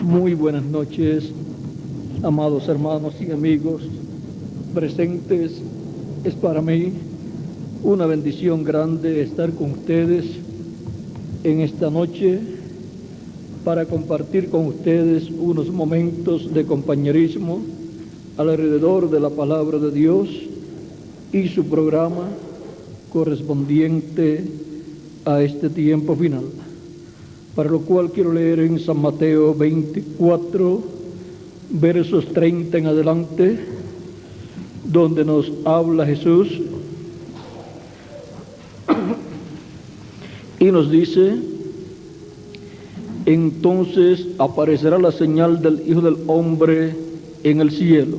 Muy buenas noches, amados hermanos y amigos presentes. Es para mí una bendición grande estar con ustedes en esta noche para compartir con ustedes unos momentos de compañerismo alrededor de la palabra de Dios y su programa correspondiente a este tiempo final. Para lo cual quiero leer en San Mateo 24, versos 30 en adelante, donde nos habla Jesús y nos dice: entonces aparecerá la señal del Hijo del Hombre en el cielo,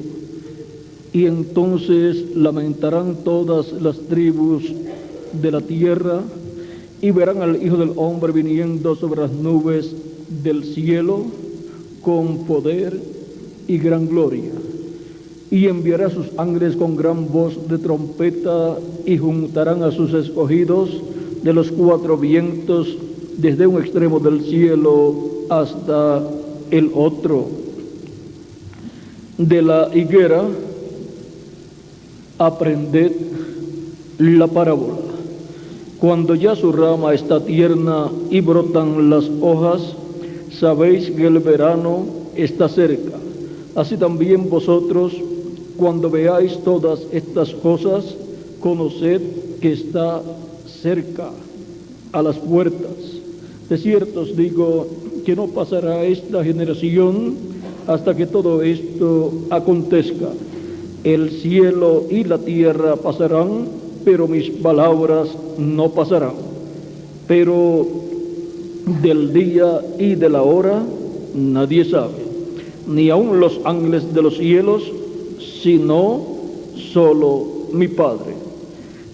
y entonces lamentarán todas las tribus de la tierra, y verán al Hijo del Hombre viniendo sobre las nubes del cielo con poder y gran gloria. Y enviará a sus ángeles con gran voz de trompeta, y juntarán a sus escogidos de los cuatro vientos, desde un extremo del cielo hasta el otro. De la higuera aprended la parábola. Cuando ya su rama está tierna y brotan las hojas, sabéis que el verano está cerca. Así también vosotros, cuando veáis todas estas cosas, conoced que está cerca, a las puertas. De cierto os digo que no pasará esta generación hasta que todo esto acontezca. El cielo y la tierra pasarán, pero mis palabras no pasarán. Pero del día y de la hora nadie sabe, ni aun los ángeles de los cielos, sino solo mi Padre.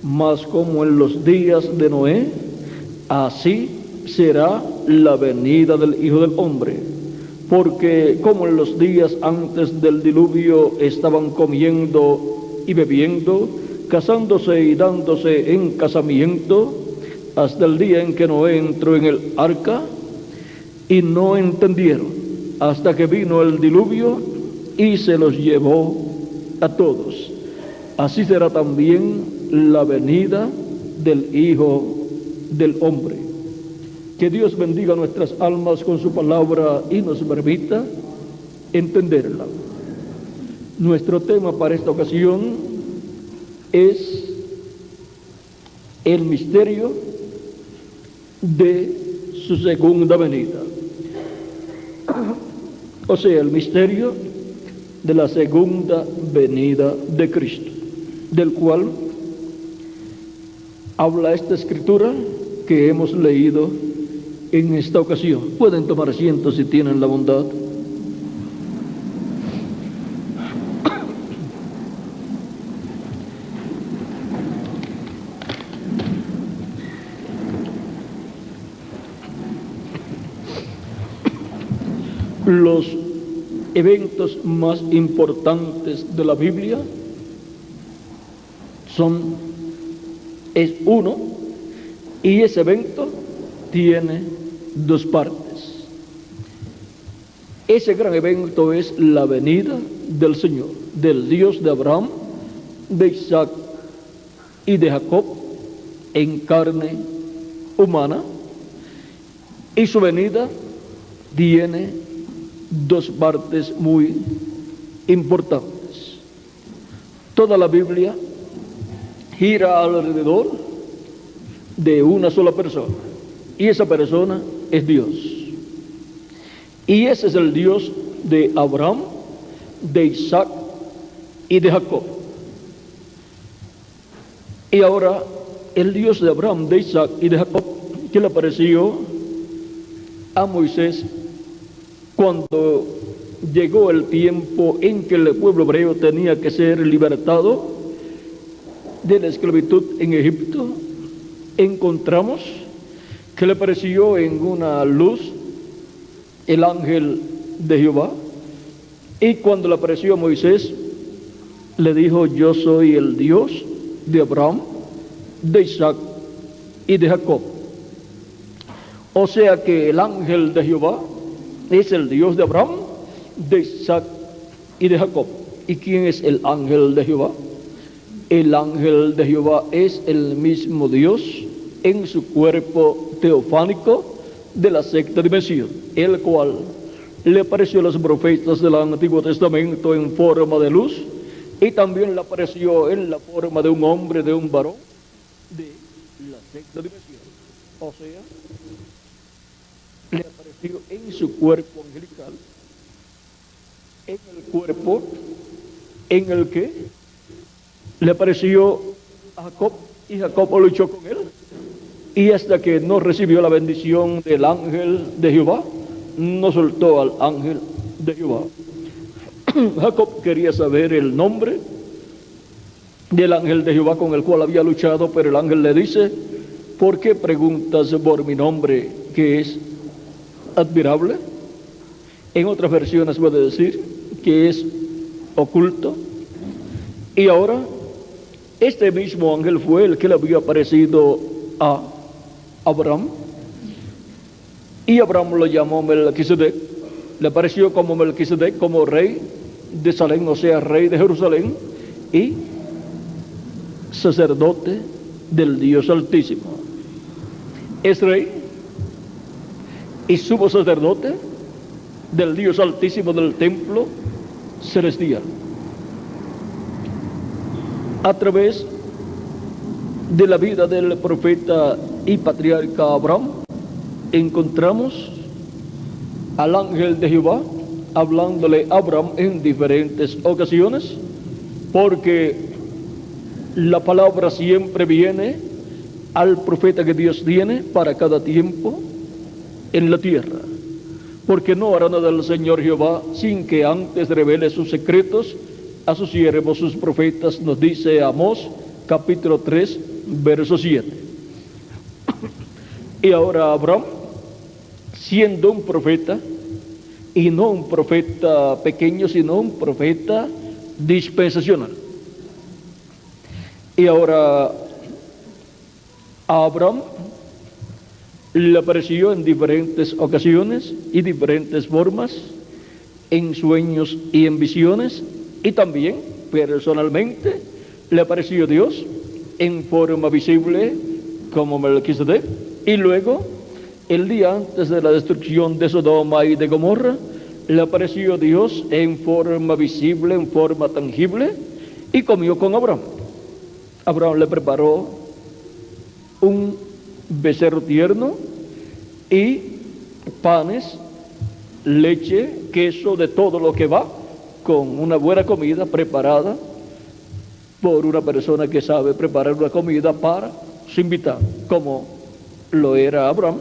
Mas como en los días de Noé, así será la venida del Hijo del Hombre. Porque como en los días antes del diluvio estaban comiendo y bebiendo, casándose y dándose en casamiento, hasta el día en que Noé entró en el arca, y no entendieron, hasta que vino el diluvio y se los llevó a todos. Así será también la venida del Hijo del Hombre. Que Dios bendiga nuestras almas con su palabra y nos permita entenderla. Nuestro tema para esta ocasión es el misterio de su segunda venida. O sea, el misterio de la segunda venida de Cristo, del cual habla esta escritura que hemos leído en esta ocasión. Pueden tomar asiento si tienen la bondad. Los eventos más importantes de la Biblia es uno, y ese evento tiene dos partes. Ese gran evento es la venida del Señor, del Dios de Abraham, de Isaac y de Jacob, en carne humana, y su venida tiene dos partes muy importantes. Toda la Biblia gira alrededor de una sola persona, y esa persona es Dios. Y ese es el Dios de Abraham, de Isaac y de Jacob. Y ahora el Dios de Abraham, de Isaac y de Jacob, que le apareció a Moisés cuando llegó el tiempo en que el pueblo hebreo tenía que ser libertado de la esclavitud en Egipto, encontramos que le apareció en una luz el ángel de Jehová, y cuando le apareció a Moisés le dijo: yo soy el Dios de Abraham, de Isaac y de Jacob. O sea que el ángel de Jehová es el Dios de Abraham, de Isaac y de Jacob. ¿Y quién es el ángel de Jehová? El ángel de Jehová es el mismo Dios en su cuerpo teofánico de la sexta dimensión, el cual le apareció a los profetas del Antiguo Testamento en forma de luz, y también le apareció en la forma de un hombre, de un varón, de la sexta dimensión. O sea, le apareció en su cuerpo angelical, en el cuerpo en el que le apareció a Jacob, y Jacob luchó con él, y hasta que no recibió la bendición del ángel de Jehová, no soltó al ángel de Jehová. Jacob quería saber el nombre del ángel de Jehová con el cual había luchado, pero el ángel le dice: ¿por qué preguntas por mi nombre, que es admirable? En otras versiones puede decir que es oculto. Y ahora, este mismo ángel fue el que le había aparecido a Abraham, y Abraham lo llamó Melquisedec. Le apareció como Melquisedec, como rey de Salem, o sea, rey de Jerusalén, y sacerdote del Dios Altísimo. Es rey y sumo sacerdote del Dios Altísimo, del templo celestial. A través de la vida del profeta y patriarca Abraham, encontramos al ángel de Jehová hablándole a Abraham en diferentes ocasiones, porque la palabra siempre viene al profeta que Dios tiene para cada tiempo en la tierra, porque no hará nada el Señor Jehová sin que antes revele sus secretos a sus siervos, sus profetas, nos dice Amós capítulo 3 verso 7. Y ahora Abraham, siendo un profeta, y no un profeta pequeño, sino un profeta dispensacional. Y ahora a Abraham le apareció en diferentes ocasiones y diferentes formas, en sueños y en visiones, y también personalmente le apareció Dios en forma visible como Melquisedec. Y luego, el día antes de la destrucción de Sodoma y de Gomorra, le apareció Dios en forma visible, en forma tangible, y comió con Abraham. Abraham le preparó un becerro tierno y panes, leche, queso, de todo lo que va con una buena comida preparada por una persona que sabe preparar una comida para su invitado, como lo era Abraham,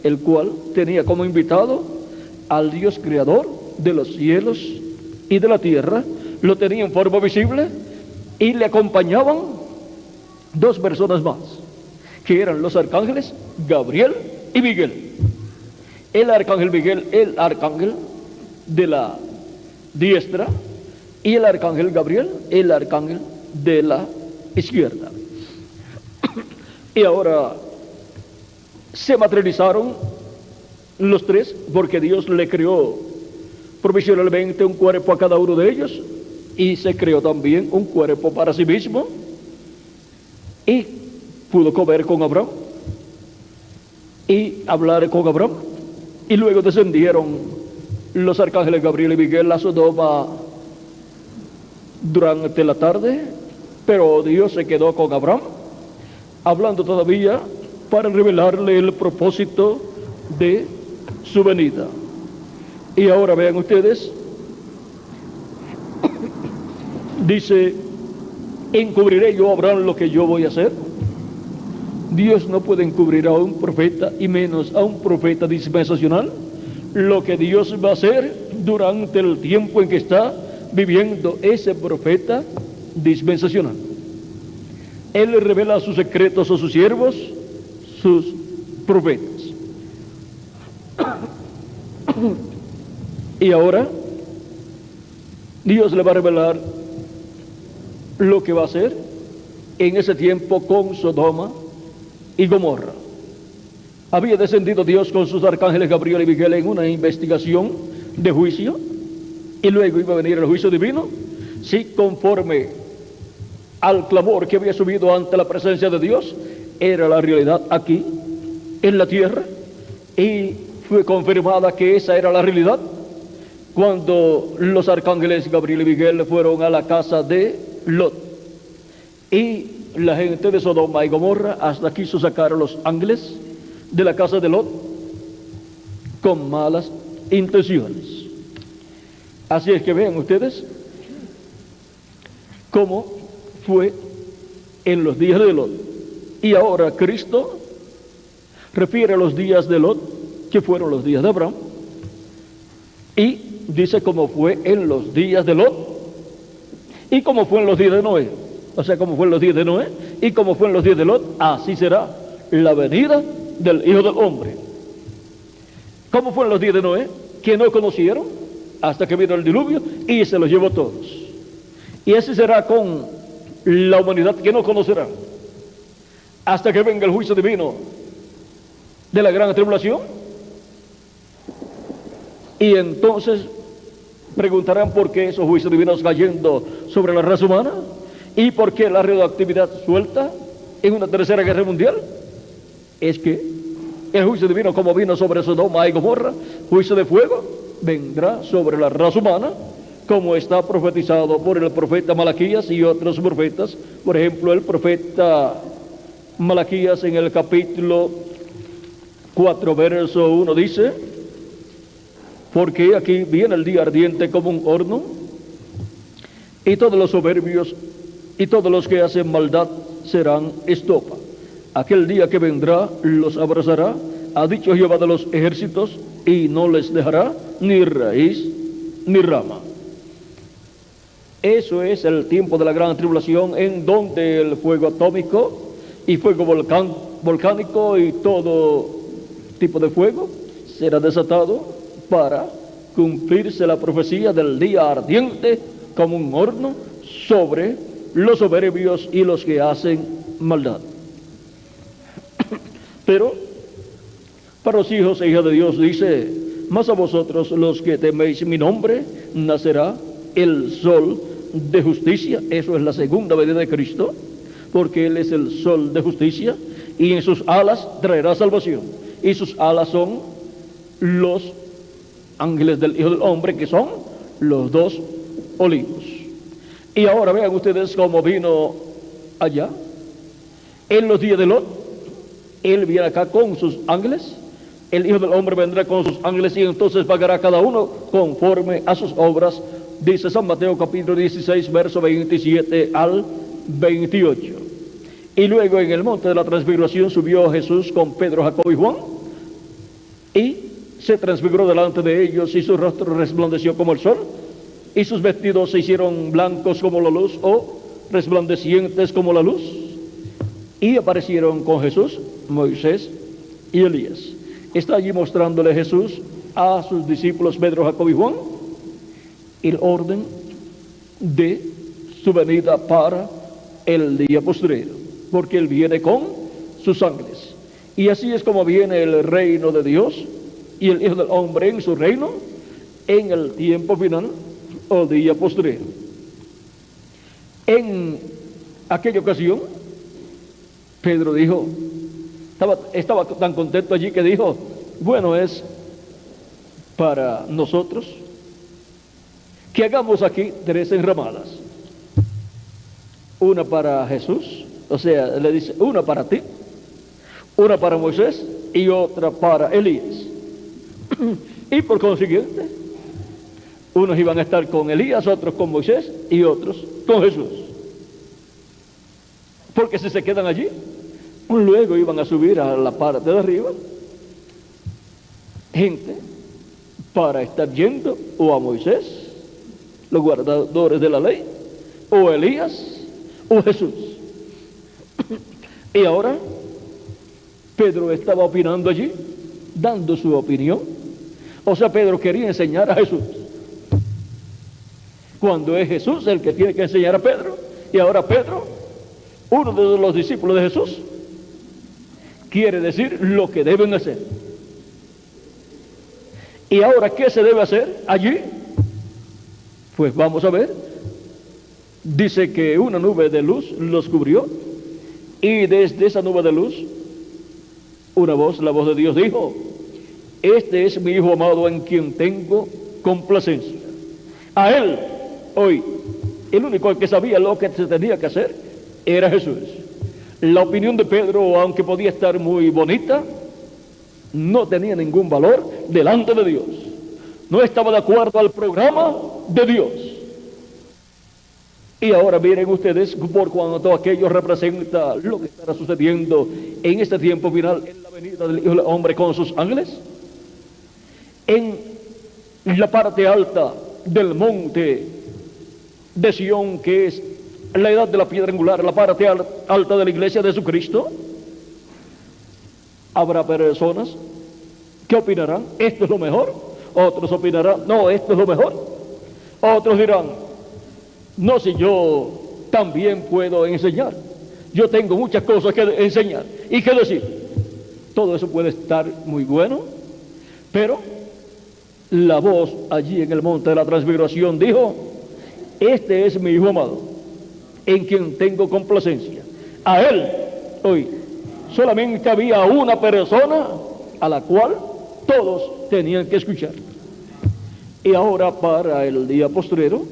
el cual tenía como invitado al Dios creador de los cielos y de la tierra. Lo tenía en forma visible, y le acompañaban dos personas más, que eran los arcángeles Gabriel y Miguel. El arcángel Miguel, el arcángel de la diestra, y el arcángel Gabriel, el arcángel de la izquierda. Y ahora se materializaron los tres, porque Dios le creó provisionalmente un cuerpo a cada uno de ellos, y se creó también un cuerpo para sí mismo, y pudo comer con Abraham y hablar con Abraham. Y luego descendieron los arcángeles Gabriel y Miguel a Sodoma durante la tarde, pero Dios se quedó con Abraham, hablando todavía para revelarle el propósito de su venida. Y ahora vean ustedes, dice: ¿encubriré yo a Abraham lo que yo voy a hacer? Dios no puede encubrir a un profeta, y menos a un profeta dispensacional, lo que Dios va a hacer durante el tiempo en que está viviendo ese profeta dispensacional. Él le revela sus secretos a sus siervos, sus profetas. Y ahora Dios le va a revelar lo que va a hacer en ese tiempo con Sodoma y Gomorra. había descendido Dios con sus arcángeles Gabriel y Miguel en una investigación de juicio, y luego iba a venir el juicio divino, sí, conforme al clamor que había subido ante la presencia de Dios, era la realidad aquí, en la tierra, y fue confirmada que esa era la realidad cuando los arcángeles Gabriel y Miguel fueron a la casa de Lot. Y la gente de Sodoma y Gomorra hasta quiso sacar a los ángeles de la casa de Lot con malas intenciones. Así es que vean ustedes cómo fue en los días de Lot. Y ahora Cristo refiere a los días de Lot, que fueron los días de Abraham, y dice cómo fue en los días de Lot y cómo fue en los días de Noé. O sea, cómo fue en los días de Noé y cómo fue en los días de Lot, así será la venida del Hijo del Hombre. ¿Cómo fue en los días de Noé? Que no conocieron hasta que vino el diluvio y se los llevó todos. Y así será con la humanidad, que no conocerá hasta que venga el juicio divino de la gran tribulación. Y entonces preguntarán por qué esos juicios divinos cayendo sobre la raza humana y por qué la radioactividad suelta en una tercera guerra mundial. Es que el juicio divino, como vino sobre Sodoma y Gomorra, juicio de fuego, vendrá sobre la raza humana, como está profetizado por el profeta Malaquías y otros profetas. Por ejemplo, el profeta Malaquías en el capítulo 4, verso 1 dice: porque aquí viene el día ardiente como un horno, y todos los soberbios y todos los que hacen maldad serán estopa. Aquel día que vendrá los abrazará, ha dicho Jehová de los ejércitos, y no les dejará ni raíz ni rama. Eso es el tiempo de la gran tribulación, en donde el fuego atómico y fuego volcánico y todo tipo de fuego será desatado para cumplirse la profecía del día ardiente como un horno sobre los soberbios y los que hacen maldad. Pero para los hijos e hijas de Dios dice: mas a vosotros los que teméis mi nombre, nacerá el sol de justicia. Eso es la segunda venida de Cristo, porque Él es el sol de justicia, y en sus alas traerá salvación. Y sus alas son los ángeles del Hijo del Hombre, que son los dos olivos. Y ahora vean ustedes cómo vino allá en los días de Lot. Él viene acá con sus ángeles, el Hijo del Hombre vendrá con sus ángeles, y entonces pagará cada uno conforme a sus obras, dice San Mateo capítulo 16, verso 27 al 28. Y luego en el monte de la transfiguración subió Jesús con Pedro, Jacobo y Juan, y se transfiguró delante de ellos, y su rostro resplandeció como el sol, y sus vestidos se hicieron blancos como la luz, o resplandecientes como la luz. Y aparecieron con Jesús Moisés y Elías. Está allí mostrándole Jesús a sus discípulos Pedro, Jacobo y Juan el orden de su venida para el día postrero, porque Él viene con sus ángeles. Y así es como viene el reino de Dios y el Hijo del Hombre en su reino en el tiempo final o día postrero. En aquella ocasión Pedro dijo, estaba tan contento allí que dijo: bueno, es para nosotros que hagamos aquí 3 enramadas, una para Jesús, o sea, le dice, una para ti, una para Moisés y otra para Elías. Y por consiguiente, unos iban a estar con Elías, otros con Moisés y otros con Jesús, porque si se quedan allí, luego iban a subir a la parte de arriba gente para estar yendo o a Moisés, los guardadores de la ley, o Elías o Jesús. Y ahora Pedro estaba opinando allí, dando su opinión. O sea, Pedro quería enseñar a Jesús, cuando es Jesús el que tiene que enseñar a Pedro. Y ahora Pedro, uno de los discípulos de Jesús, quiere decir lo que deben hacer. ¿Y ahora qué se debe hacer allí? Pues vamos a ver. Dice que una nube de luz los cubrió, y desde esa nube de luz, una voz, la voz de Dios dijo: este es mi Hijo amado en quien tengo complacencia. A él, hoy, el único que sabía lo que se tenía que hacer era Jesús. La opinión de Pedro, aunque podía estar muy bonita, no tenía ningún valor delante de Dios. No estaba de acuerdo al programa de Dios. Y ahora miren ustedes, por cuanto aquello representa lo que estará sucediendo en este tiempo final, en la venida del Hijo del Hombre con sus ángeles, en la parte alta del monte de Sión, que es la edad de la piedra angular, la parte alta de la iglesia de Jesucristo, habrá personas que opinarán: esto es lo mejor. Otros opinarán: no, esto es lo mejor. Otros dirán: no, si yo también puedo enseñar, yo tengo muchas cosas que enseñar y que decir. Todo eso puede estar muy bueno, pero la voz allí en el monte de la transfiguración dijo: este es mi Hijo amado, en quien tengo complacencia. A él, hoy, solamente había una persona a la cual todos tenían que escuchar. Y ahora, para el día postrero,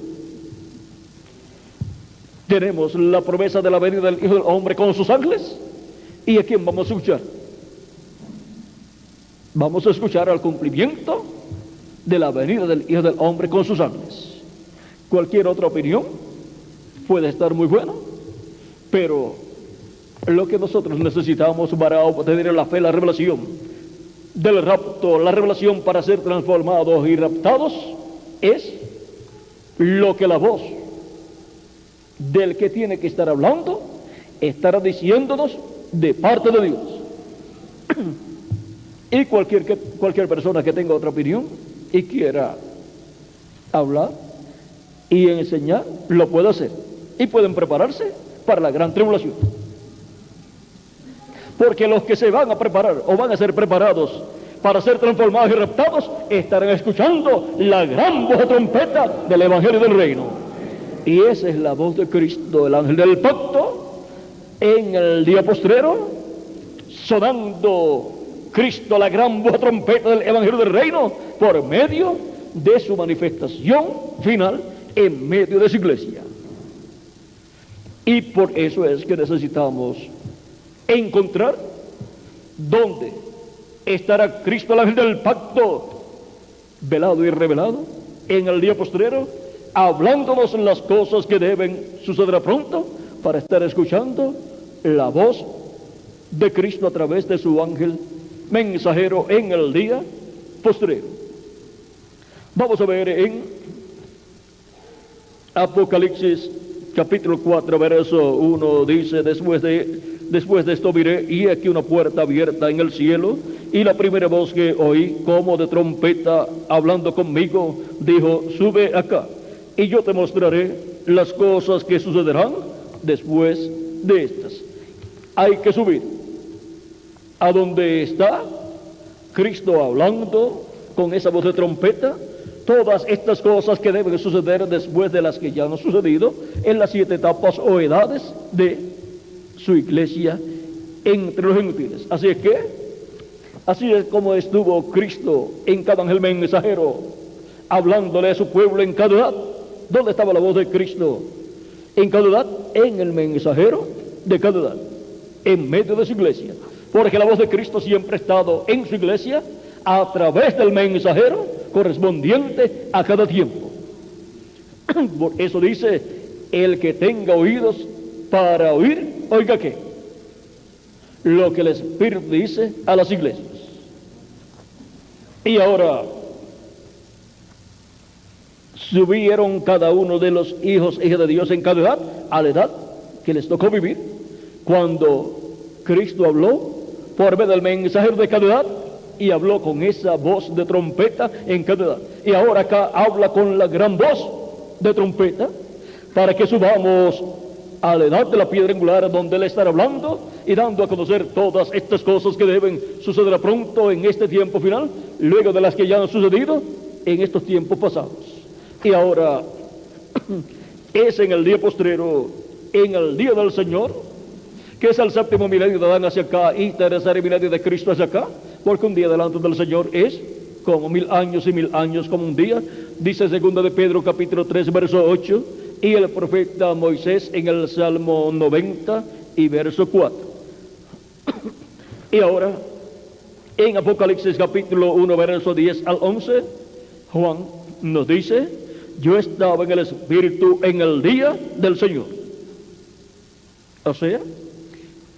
tenemos la promesa de la venida del Hijo del Hombre con sus ángeles. ¿Y a quién vamos a escuchar? Vamos a escuchar al cumplimiento de la venida del Hijo del Hombre con sus ángeles. Cualquier otra opinión puede estar muy buena, pero lo que nosotros necesitamos para obtener la fe, la revelación del rapto, la revelación para ser transformados y raptados, es lo que la voz del que tiene que estar hablando estará diciéndonos de parte de Dios. Y cualquier persona que tenga otra opinión y quiera hablar y enseñar, lo puede hacer. Y pueden prepararse para la gran tribulación. Porque los que se van a preparar o van a ser preparados para ser transformados y raptados estarán escuchando la gran voz de trompeta del Evangelio del Reino. Y esa es la voz de Cristo, el ángel del pacto, en el día postrero, sonando Cristo la gran voz de trompeta del Evangelio del Reino por medio de su manifestación final en medio de su iglesia. Y por eso es que necesitamos encontrar dónde estará Cristo el ángel del pacto, velado y revelado en el día postrero, hablándonos las cosas que deben suceder pronto, para estar escuchando la voz de Cristo a través de su ángel mensajero en el día postrero. Vamos a ver en Apocalipsis capítulo 4, verso 1, dice: después de esto miré, y aquí una puerta abierta en el cielo, y la primera voz que oí, como de trompeta, hablando conmigo, dijo: sube acá, y yo te mostraré las cosas que sucederán después de estas. Hay que subir a donde está Cristo hablando con esa voz de trompeta, todas estas cosas que deben suceder después de las que ya han sucedido en las 7 etapas o edades de su iglesia entre los gentiles. Así es que, así es como estuvo Cristo en cada ángel mensajero, hablándole a su pueblo en cada edad. ¿Dónde estaba la voz de Cristo en cada edad? En el mensajero de cada edad, en medio de su iglesia. Porque la voz de Cristo siempre ha estado en su iglesia a través del mensajero correspondiente a cada tiempo. Por eso dice: el que tenga oídos para oír, oiga qué, lo que el Espíritu dice a las iglesias. Y ahora subieron cada uno de los hijos e hijas de Dios en cada edad, a la edad que les tocó vivir, cuando Cristo habló por medio del mensajero de cada edad, y habló con esa voz de trompeta en cada edad. Y ahora acá habla con la gran voz de trompeta, para que subamos a la edad de la piedra angular, donde él estará hablando y dando a conocer todas estas cosas que deben suceder pronto en este tiempo final, luego de las que ya han sucedido en estos tiempos pasados. Y ahora es en el día postrero, en el día del Señor, que es el séptimo milenio de Adán hacia acá y tercer milenio de Cristo hacia acá, porque un día delante del Señor es como 1000 años y 1000 años como un día, dice 2 de Pedro capítulo 3 verso 8, y el profeta Moisés en el Salmo 90 y verso 4. Y ahora, en Apocalipsis capítulo 1 verso 10 al 11, Juan nos dice: yo estaba en el Espíritu en el día del Señor, o sea,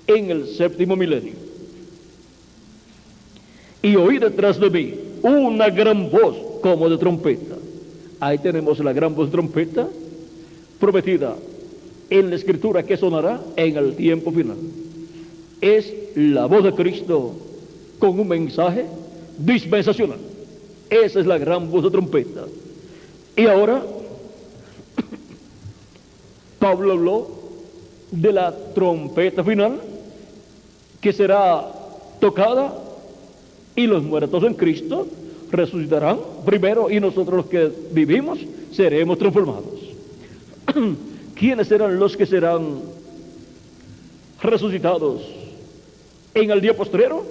en el séptimo milenio, y oí detrás de mí una gran voz como de trompeta. Ahí tenemos la gran voz de trompeta prometida en la Escritura, que sonará en el tiempo final. Es la voz de Cristo con un mensaje dispensacional. Esa es la gran voz de trompeta. Y ahora Pablo habló de la trompeta final que será tocada, y los muertos en Cristo resucitarán primero, y nosotros los que vivimos seremos transformados. ¿Quiénes serán los que serán resucitados en el día postrero?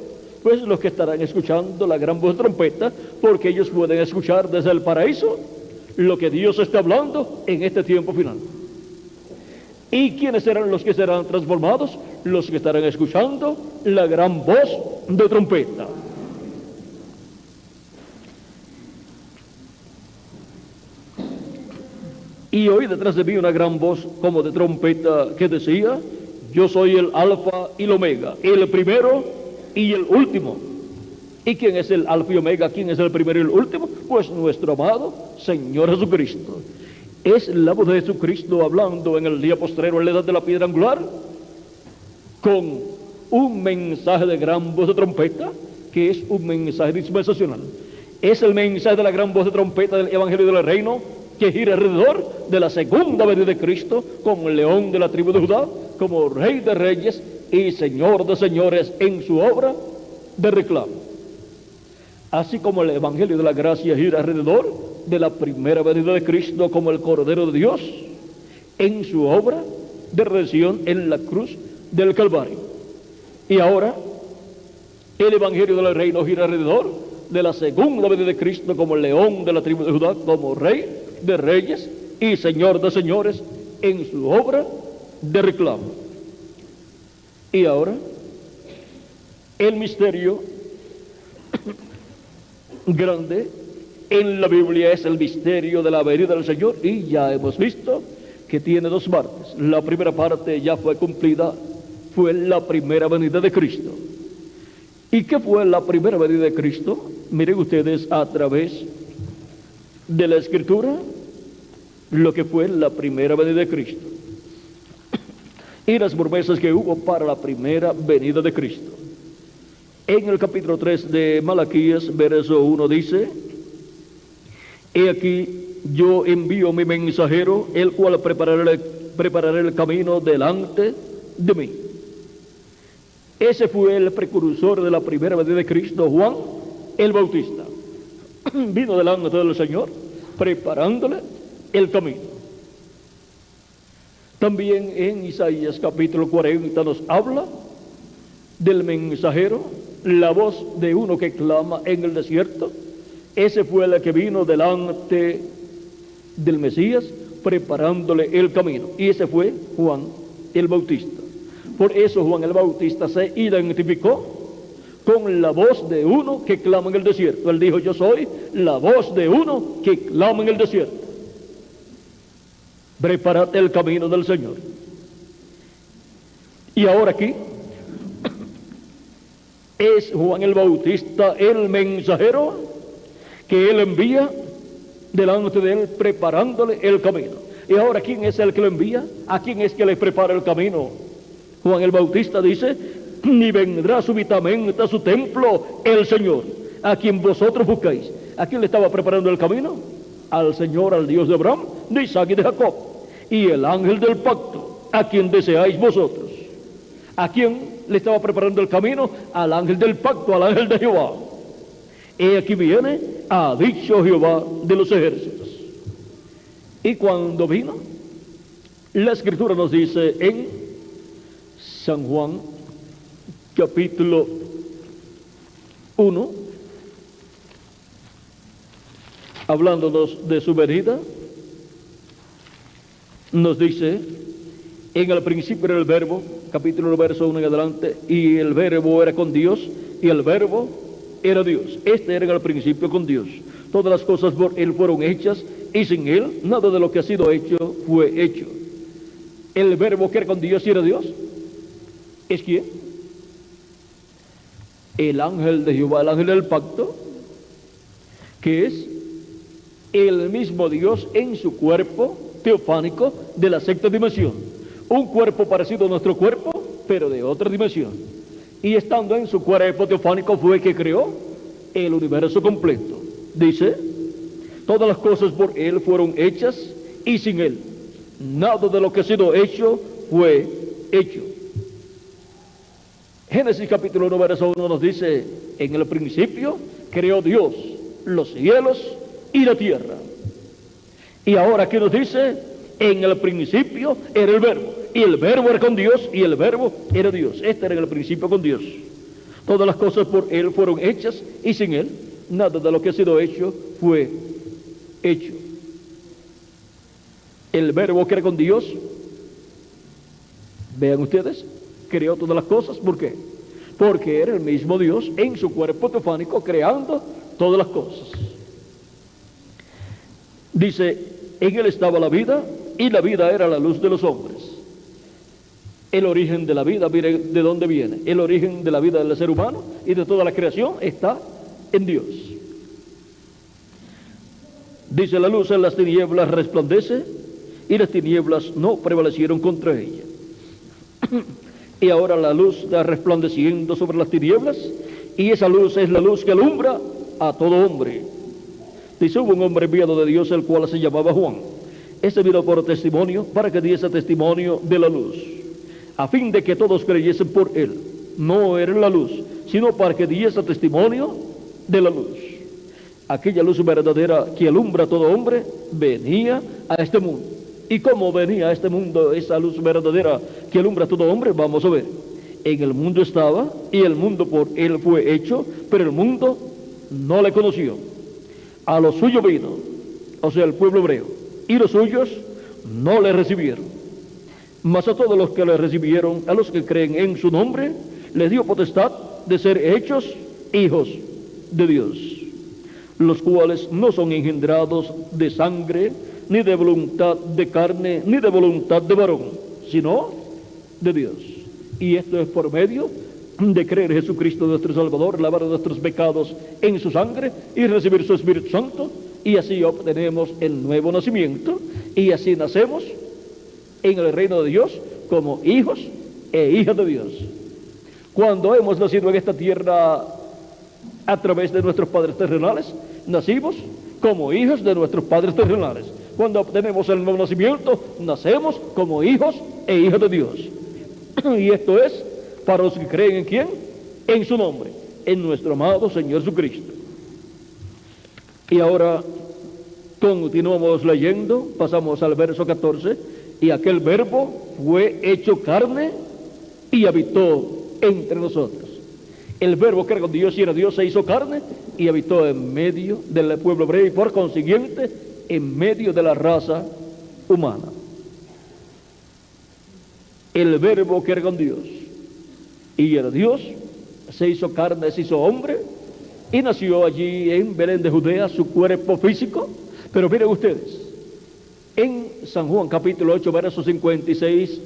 Pues los que estarán escuchando la gran voz de trompeta, porque ellos pueden escuchar desde el paraíso lo que Dios está hablando en este tiempo final. ¿Y quiénes serán los que serán transformados? Los que estarán escuchando la gran voz de trompeta. Y oí detrás de mí una gran voz como de trompeta que decía: yo soy el Alfa y el Omega, el primero y el último. ¿Y quién es el Alfa y Omega? ¿Quién es el primero y el último? Pues nuestro amado Señor Jesucristo. Es la voz de Jesucristo hablando en el día postrero, en la edad de la piedra angular, con un mensaje de gran voz de trompeta, que es un mensaje dispensacional. Es el mensaje de la gran voz de trompeta del Evangelio del Reino, que gira alrededor de la segunda venida de Cristo, como el león de la tribu de Judá, como Rey de reyes y Señor de señores en su obra de reclamo. Así como el Evangelio de la gracia gira alrededor de la primera venida de Cristo como el Cordero de Dios en su obra de redención en la cruz del Calvario. Y ahora el Evangelio del Reino gira alrededor de la segunda venida de Cristo como el león de la tribu de Judá, como Rey de reyes y Señor de señores en su obra de reclamo. Y ahora el misterio grande en la Biblia es el misterio de la venida del Señor, y ya hemos visto que tiene dos partes. La primera parte ya fue cumplida, fue la primera venida de Cristo. ¿Y qué fue la primera venida de Cristo? Miren ustedes a través de la Escritura lo que fue la primera venida de Cristo y las promesas que hubo para la primera venida de Cristo. En el capítulo 3 de Malaquías, verso 1 dice: he aquí yo envío mi mensajero, el cual preparará el camino delante de mí. Ese fue el precursor de la primera venida de Cristo, Juan el Bautista. Vino delante del Señor preparándole el camino. También en Isaías capítulo 40 nos habla del mensajero, la voz de uno que clama en el desierto. Ese fue el que vino delante del Mesías preparándole el camino, y ese fue Juan el Bautista. Por eso Juan el Bautista se identificó con la voz de uno que clama en el desierto. Él dijo: yo soy la voz de uno que clama en el desierto. Preparad el camino del Señor. Y ahora aquí es Juan el Bautista el mensajero que él envía delante de él preparándole el camino. Y ahora, ¿quién es el que lo envía? ¿A quién es que le prepara el camino? Juan el Bautista dice: ni vendrá súbitamente a su templo el Señor, a quien vosotros buscáis. ¿A quién le estaba preparando el camino? Al Señor, al Dios de Abraham, de Isaac y de Jacob. Y el ángel del pacto, a quien deseáis vosotros. ¿A quién le estaba preparando el camino? Al ángel del pacto, al ángel de Jehová. He aquí viene, ha dicho Jehová de los ejércitos. Y cuando vino, la escritura nos dice en San Juan, capítulo 1, hablándonos de su venida, nos dice: en el principio era el verbo, capítulo 1, verso 1 en adelante, y el verbo era con Dios, y el verbo era Dios. Este era en el principio con Dios. Todas las cosas por Él fueron hechas, y sin Él nada de lo que ha sido hecho fue hecho. El verbo que era con Dios y era Dios, ¿es quién? El ángel de Jehová, el ángel del pacto, que es el mismo Dios en su cuerpo teofánico de la sexta dimensión. Un cuerpo parecido a nuestro cuerpo, pero de otra dimensión. Y estando en su cuerpo teofánico fue que creó el universo completo. Dice: todas las cosas por Él fueron hechas, y sin Él nada de lo que ha sido hecho fue hecho. Génesis capítulo 1, verso 1 nos dice: en el principio creó Dios los cielos y la tierra. Y ahora aquí nos dice: en el principio era el verbo, y el verbo era con Dios, y el verbo era Dios. Este era en el principio con Dios. Todas las cosas por Él fueron hechas, y sin Él nada de lo que ha sido hecho fue hecho. El verbo que era con Dios, vean ustedes, creó todas las cosas. ¿Por qué? Porque era el mismo Dios en su cuerpo teofánico creando todas las cosas. Dice: en Él estaba la vida, y la vida era la luz de los hombres. El origen de la vida, mire de dónde viene. El origen de la vida del ser humano y de toda la creación está en Dios. Dice: la luz en las tinieblas resplandece, y las tinieblas no prevalecieron contra ella. Y ahora la luz está resplandeciendo sobre las tinieblas, y esa luz es la luz que alumbra a todo hombre. Dice: hubo un hombre enviado de Dios, el cual se llamaba Juan. Ese vino por testimonio, para que diese testimonio de la luz, a fin de que todos creyesen por él. No era la luz, sino para que diese testimonio de la luz. Aquella luz verdadera que alumbra a todo hombre venía a este mundo. ¿Y cómo venía a este mundo esa luz verdadera que alumbra a todo hombre? Vamos a ver. En el mundo estaba, y el mundo por él fue hecho, pero el mundo no le conoció. A lo suyo vino, o sea, el pueblo hebreo, y los suyos no le recibieron. Mas a todos los que le recibieron, a los que creen en su nombre, les dio potestad de ser hechos hijos de Dios, los cuales no son engendrados de sangre, ni de voluntad de carne, ni de voluntad de varón, sino de Dios. Y esto es por medio de creer en Jesucristo nuestro Salvador, lavar nuestros pecados en su sangre y recibir su Espíritu Santo, y así obtenemos el nuevo nacimiento, y así nacemos en el reino de Dios como hijos e hijas de Dios. Cuando hemos nacido en esta tierra a través de nuestros padres terrenales, nacimos como hijos de nuestros padres terrenales. Cuando obtenemos el nuevo nacimiento, nacemos como hijos e hijas de Dios. Y esto es para los que creen en ¿quién? En su nombre, en nuestro amado Señor Jesucristo. Y ahora continuamos leyendo, pasamos al verso 14. Y aquel verbo fue hecho carne y habitó entre nosotros. El verbo que era con Dios y era Dios se hizo carne y habitó en medio del pueblo hebreo, y por consiguiente en medio de la raza humana. El verbo que era con Dios y era Dios se hizo carne, se hizo hombre, y nació allí en Belén de Judea, su cuerpo físico. Pero miren ustedes, en San Juan capítulo 8, versos 56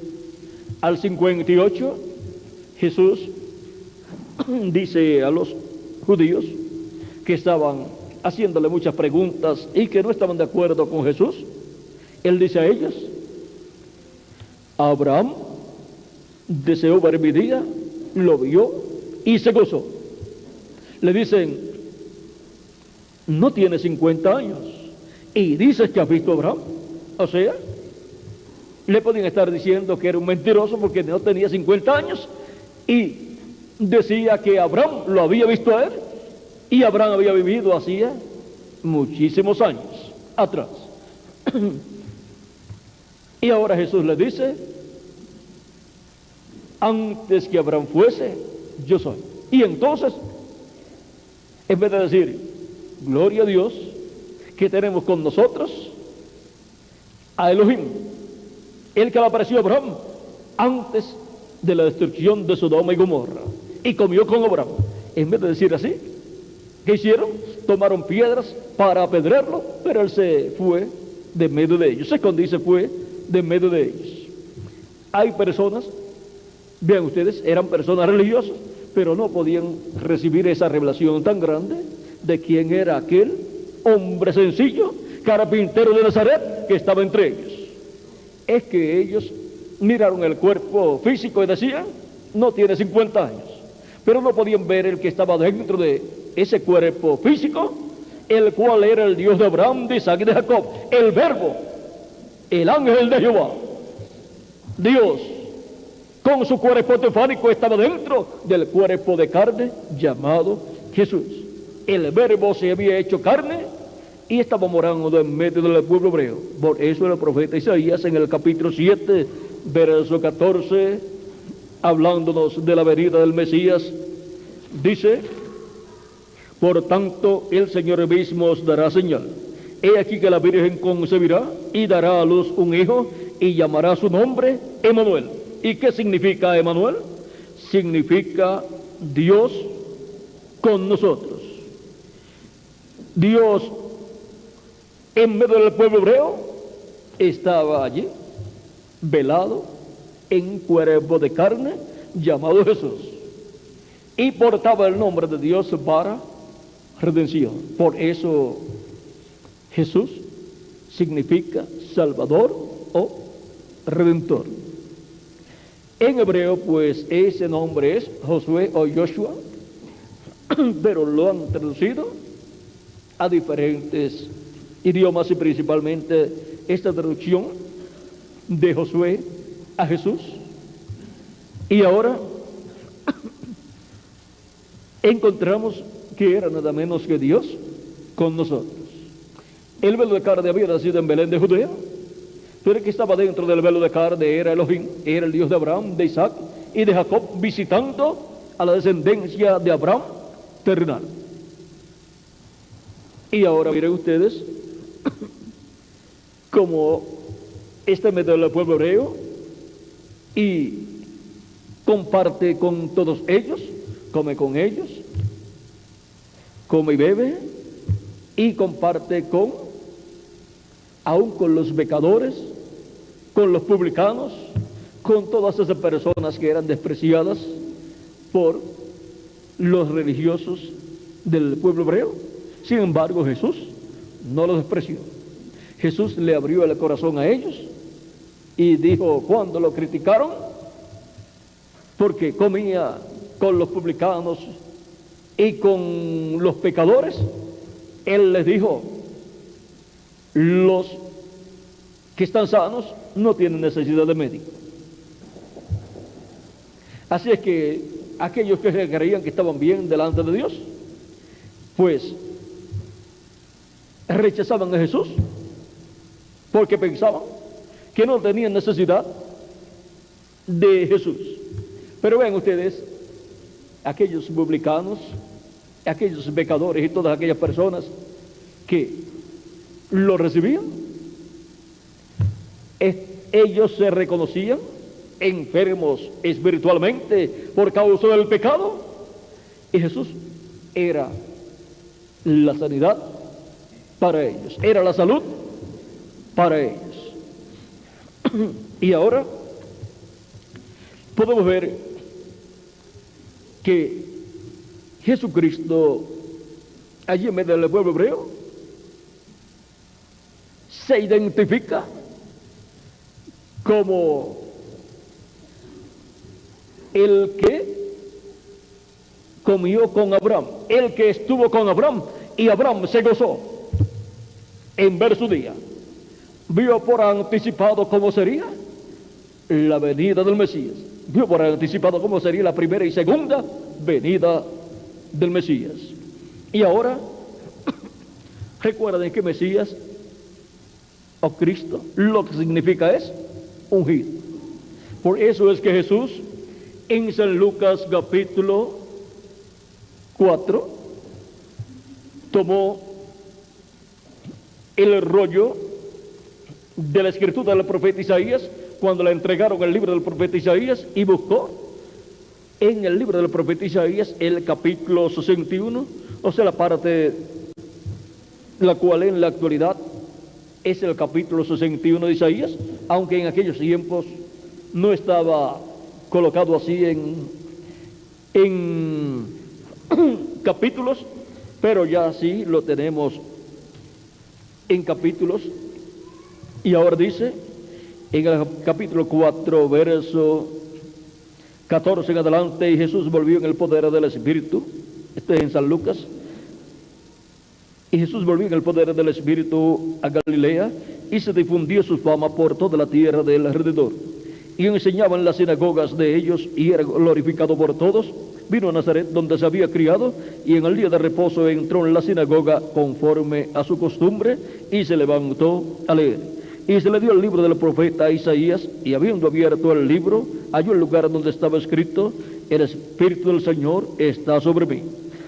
al 58, Jesús dice a los judíos que estaban haciéndole muchas preguntas y que no estaban de acuerdo con Jesús. Él dice a ellos: Abraham deseó ver mi día, lo vio y se gozó. Le dicen: no tiene 50 años y dices que has visto a Abraham. O sea, Le podían estar diciendo que era un mentiroso porque no tenía 50 años y decía que Abraham lo había visto a él y Abraham había vivido hacía muchísimos años atrás. Y ahora Jesús le dice: antes que Abraham fuese, yo soy. Y entonces, en vez de decir gloria a Dios, que tenemos con nosotros a Elohim, el que le apareció a Abraham antes de la destrucción de Sodoma y Gomorra, y comió con Abraham. En vez de decir así, ¿qué hicieron? Tomaron piedras para apedrearlo, pero él se fue de medio de ellos, se escondió y se fue de medio de ellos. Hay personas, vean ustedes, eran personas religiosas, pero no podían recibir esa revelación tan grande de quién era aquel hombre sencillo, carpintero de Nazaret, que estaba entre ellos. Es que ellos miraron el cuerpo físico y decían: no tiene 50 años, pero no podían ver el que estaba dentro de ese cuerpo físico, el cual era el Dios de Abraham, de Isaac y de Jacob, el Verbo, el ángel de Jehová. Dios con su cuerpo teofánico estaba dentro del cuerpo de carne llamado Jesús. El Verbo se había hecho carne y estaba morando en medio del pueblo hebreo. Por eso el profeta Isaías, en el capítulo 7, verso 14, hablándonos de la venida del Mesías, dice: por tanto el Señor mismo os dará señal. He aquí que la Virgen concebirá y dará a luz un hijo y llamará su nombre Emmanuel. ¿Y qué significa Emmanuel? Significa Dios con nosotros. Dios en medio del pueblo hebreo estaba allí, velado en cuerpo de carne, llamado Jesús, y portaba el nombre de Dios para redención. Por eso Jesús significa Salvador o Redentor. En hebreo, pues, ese nombre es Josué o Joshua, pero lo han traducido a diferentes idiomas y principalmente esta traducción de Josué a Jesús. Y ahora encontramos que era nada menos que Dios con nosotros. El velo de carne había nacido en Belén de Judea, pero el que estaba dentro del velo de carne era Elohim, era el Dios de Abraham, de Isaac y de Jacob, visitando a la descendencia de Abraham terrenal. Y ahora miren ustedes como este medio del pueblo hebreo y comparte con todos ellos, come con ellos, come y bebe, y comparte aún con los pecadores, con los publicanos, con todas esas personas que eran despreciadas por los religiosos del pueblo hebreo. Sin embargo, Jesús no los despreció. Jesús le abrió el corazón a ellos y dijo, cuando lo criticaron porque comía con los publicanos y con los pecadores, él les dijo, los que están sanos no tienen necesidad de médico. Así es que aquellos que creían que estaban bien delante de Dios, pues rechazaban a Jesús porque pensaban que no tenían necesidad de Jesús. Pero vean ustedes, aquellos publicanos, aquellos pecadores y todas aquellas personas que lo recibían, ellos se reconocían enfermos espiritualmente por causa del pecado, y Jesús era la sanidad para ellos, era la salud para ellos. Y ahora podemos ver que Jesucristo, allí en medio del pueblo hebreo, se identifica como el que comió con Abraham, el que estuvo con Abraham, y Abraham se gozó en ver su día. Vio por anticipado cómo sería la venida del Mesías. Dio por anticipado cómo sería la primera y segunda venida del Mesías. Y ahora, recuerden que Mesías o Cristo lo que significa es ungido. Por eso es que Jesús en San Lucas capítulo 4 tomó el rollo de la escritura del profeta Isaías cuando le entregaron el libro del profeta Isaías y buscó en el libro del profeta Isaías el capítulo 61, o sea, la parte la cual en la actualidad es el capítulo 61 de Isaías, aunque en aquellos tiempos no estaba colocado así en capítulos, pero ya sí lo tenemos en capítulos. Y ahora dice en el capítulo 4, verso 14 en adelante: y Jesús volvió en el poder del Espíritu. Este es en San Lucas. Y Jesús volvió en el poder del Espíritu a Galilea, y se difundió su fama por toda la tierra del alrededor. Y enseñaba en las sinagogas de ellos, y era glorificado por todos. Vino a Nazaret, donde se había criado, y en el día de reposo entró en la sinagoga conforme a su costumbre, y se levantó a leer. Y se le dio el libro del profeta Isaías, y habiendo abierto el libro, halló el lugar donde estaba escrito: el Espíritu del Señor está sobre mí,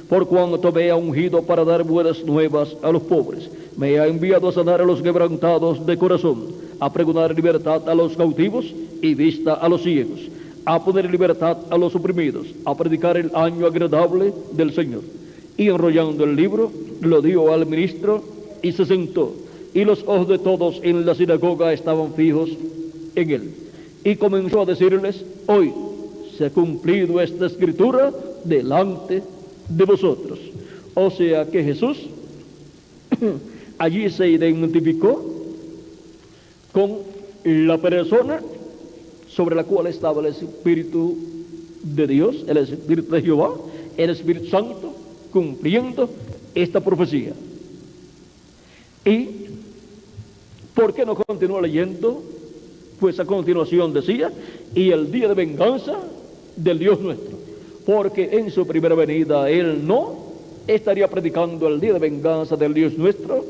por cuanto me ha ungido para dar buenas nuevas a los pobres. Me ha enviado a sanar a los quebrantados de corazón, a pregonar libertad a los cautivos y vista a los ciegos, a poner libertad a los oprimidos, a predicar el año agradable del Señor. Y enrollando el libro, lo dio al ministro y se sentó. Y los ojos de todos en la sinagoga estaban fijos en él. Y comenzó a decirles: hoy se ha cumplido esta escritura delante de vosotros. O sea que Jesús allí se identificó con la persona sobre la cual estaba el Espíritu de Dios, el Espíritu de Jehová, el Espíritu Santo, cumpliendo esta profecía. ¿Y por qué no continúa leyendo? Pues a continuación decía: y el día de venganza del Dios nuestro. Porque en su primera venida Él no estaría predicando el día de venganza del Dios nuestro,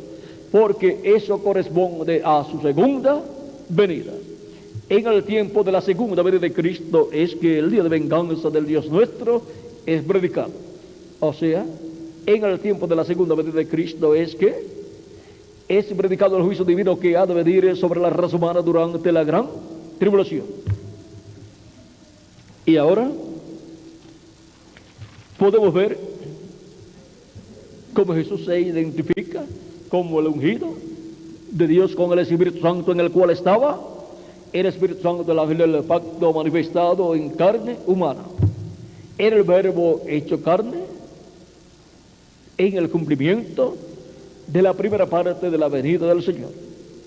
porque eso corresponde a su segunda venida. En el tiempo de la segunda venida de Cristo es que el día de venganza del Dios nuestro es predicado. O sea, en el tiempo de la segunda venida de Cristo es que es predicado el juicio divino que ha de venir sobre la raza humana durante la gran tribulación. Y ahora podemos ver cómo Jesús se identifica como el ungido de Dios con el Espíritu Santo, en el cual estaba el Espíritu Santo del ángel del pacto manifestado en carne humana. Era el verbo hecho carne en el cumplimiento de la primera parte de la venida del Señor.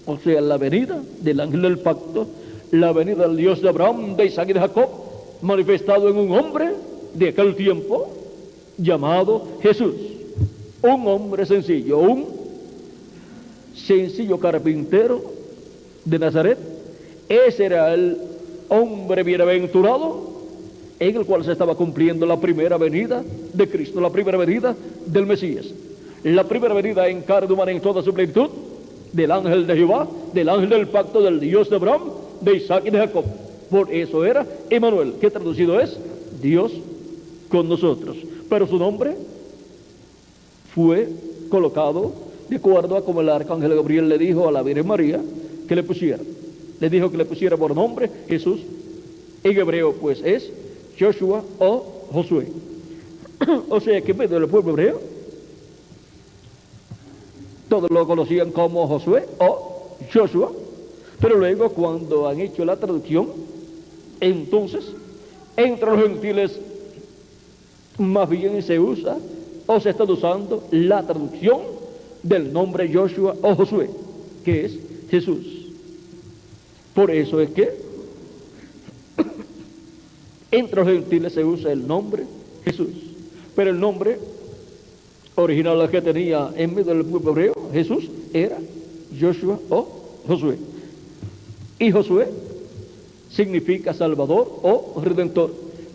O sea, la venida del ángel del pacto, la venida del Dios de Abraham, de Isaac y de Jacob, manifestado en un hombre de aquel tiempo llamado Jesús. Un hombre sencillo, un sencillo carpintero de Nazaret. Ese era el hombre bienaventurado en el cual se estaba cumpliendo la primera venida de Cristo, la primera venida del Mesías, la primera venida en carne humana en toda su plenitud del ángel de Jehová, del ángel del pacto, del Dios de Abraham, de Isaac y de Jacob. Por eso era Emmanuel, que traducido es Dios con nosotros. Pero su nombre fue colocado de acuerdo a como el arcángel Gabriel le dijo a la Virgen María que le pusiera. Le dijo que le pusiera por nombre Jesús. En hebreo pues es Joshua o Josué. O sea que en medio del pueblo hebreo todos lo conocían como Josué o Joshua. Pero luego cuando han hecho la traducción, entonces entre los gentiles más bien se usa o se está usando la traducción del nombre Joshua o Josué, que es Jesús. Por eso es que entre los gentiles se usa el nombre Jesús, pero el nombre original que tenía en medio del pueblo hebreo Jesús era Joshua o Josué. Y Josué significa Salvador o Redentor.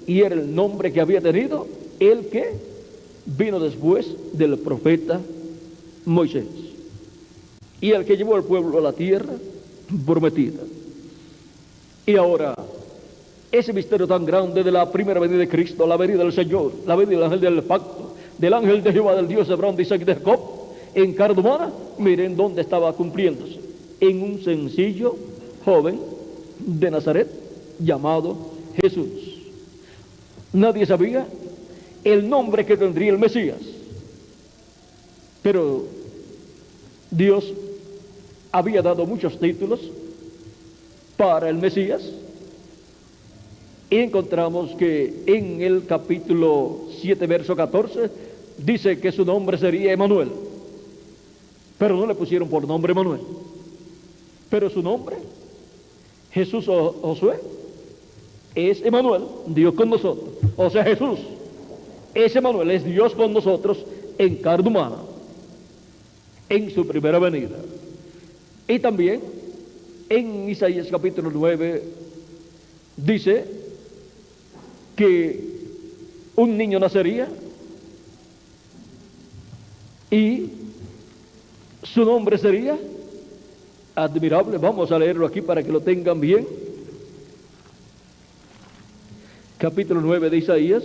Y era el nombre que había tenido el que vino después del profeta Moisés. Y el que llevó al pueblo a la tierra prometida. Y ahora, ese misterio tan grande de la primera venida de Cristo, la venida del Señor, la venida del ángel del pacto, del ángel de Jehová, del Dios de Abraham, de Isaac y de Jacob, en carne humana, miren dónde estaba cumpliéndose. En un sencillo joven de Nazaret llamado Jesús. Nadie sabía el nombre que tendría el Mesías, pero Dios había dado muchos títulos para el Mesías. Y encontramos que en el capítulo 7, verso 14, dice que su nombre sería Emanuel. Pero no le pusieron por nombre Emanuel. Pero su nombre, Jesús o Josué, es Emanuel, Dios con nosotros. O sea, Jesús es Emanuel, es Dios con nosotros en carne humana, en su primera venida. Y también en Isaías capítulo 9 dice que un niño nacería y su nombre sería admirable. Vamos a leerlo aquí para que lo tengan bien. Capítulo 9 de Isaías.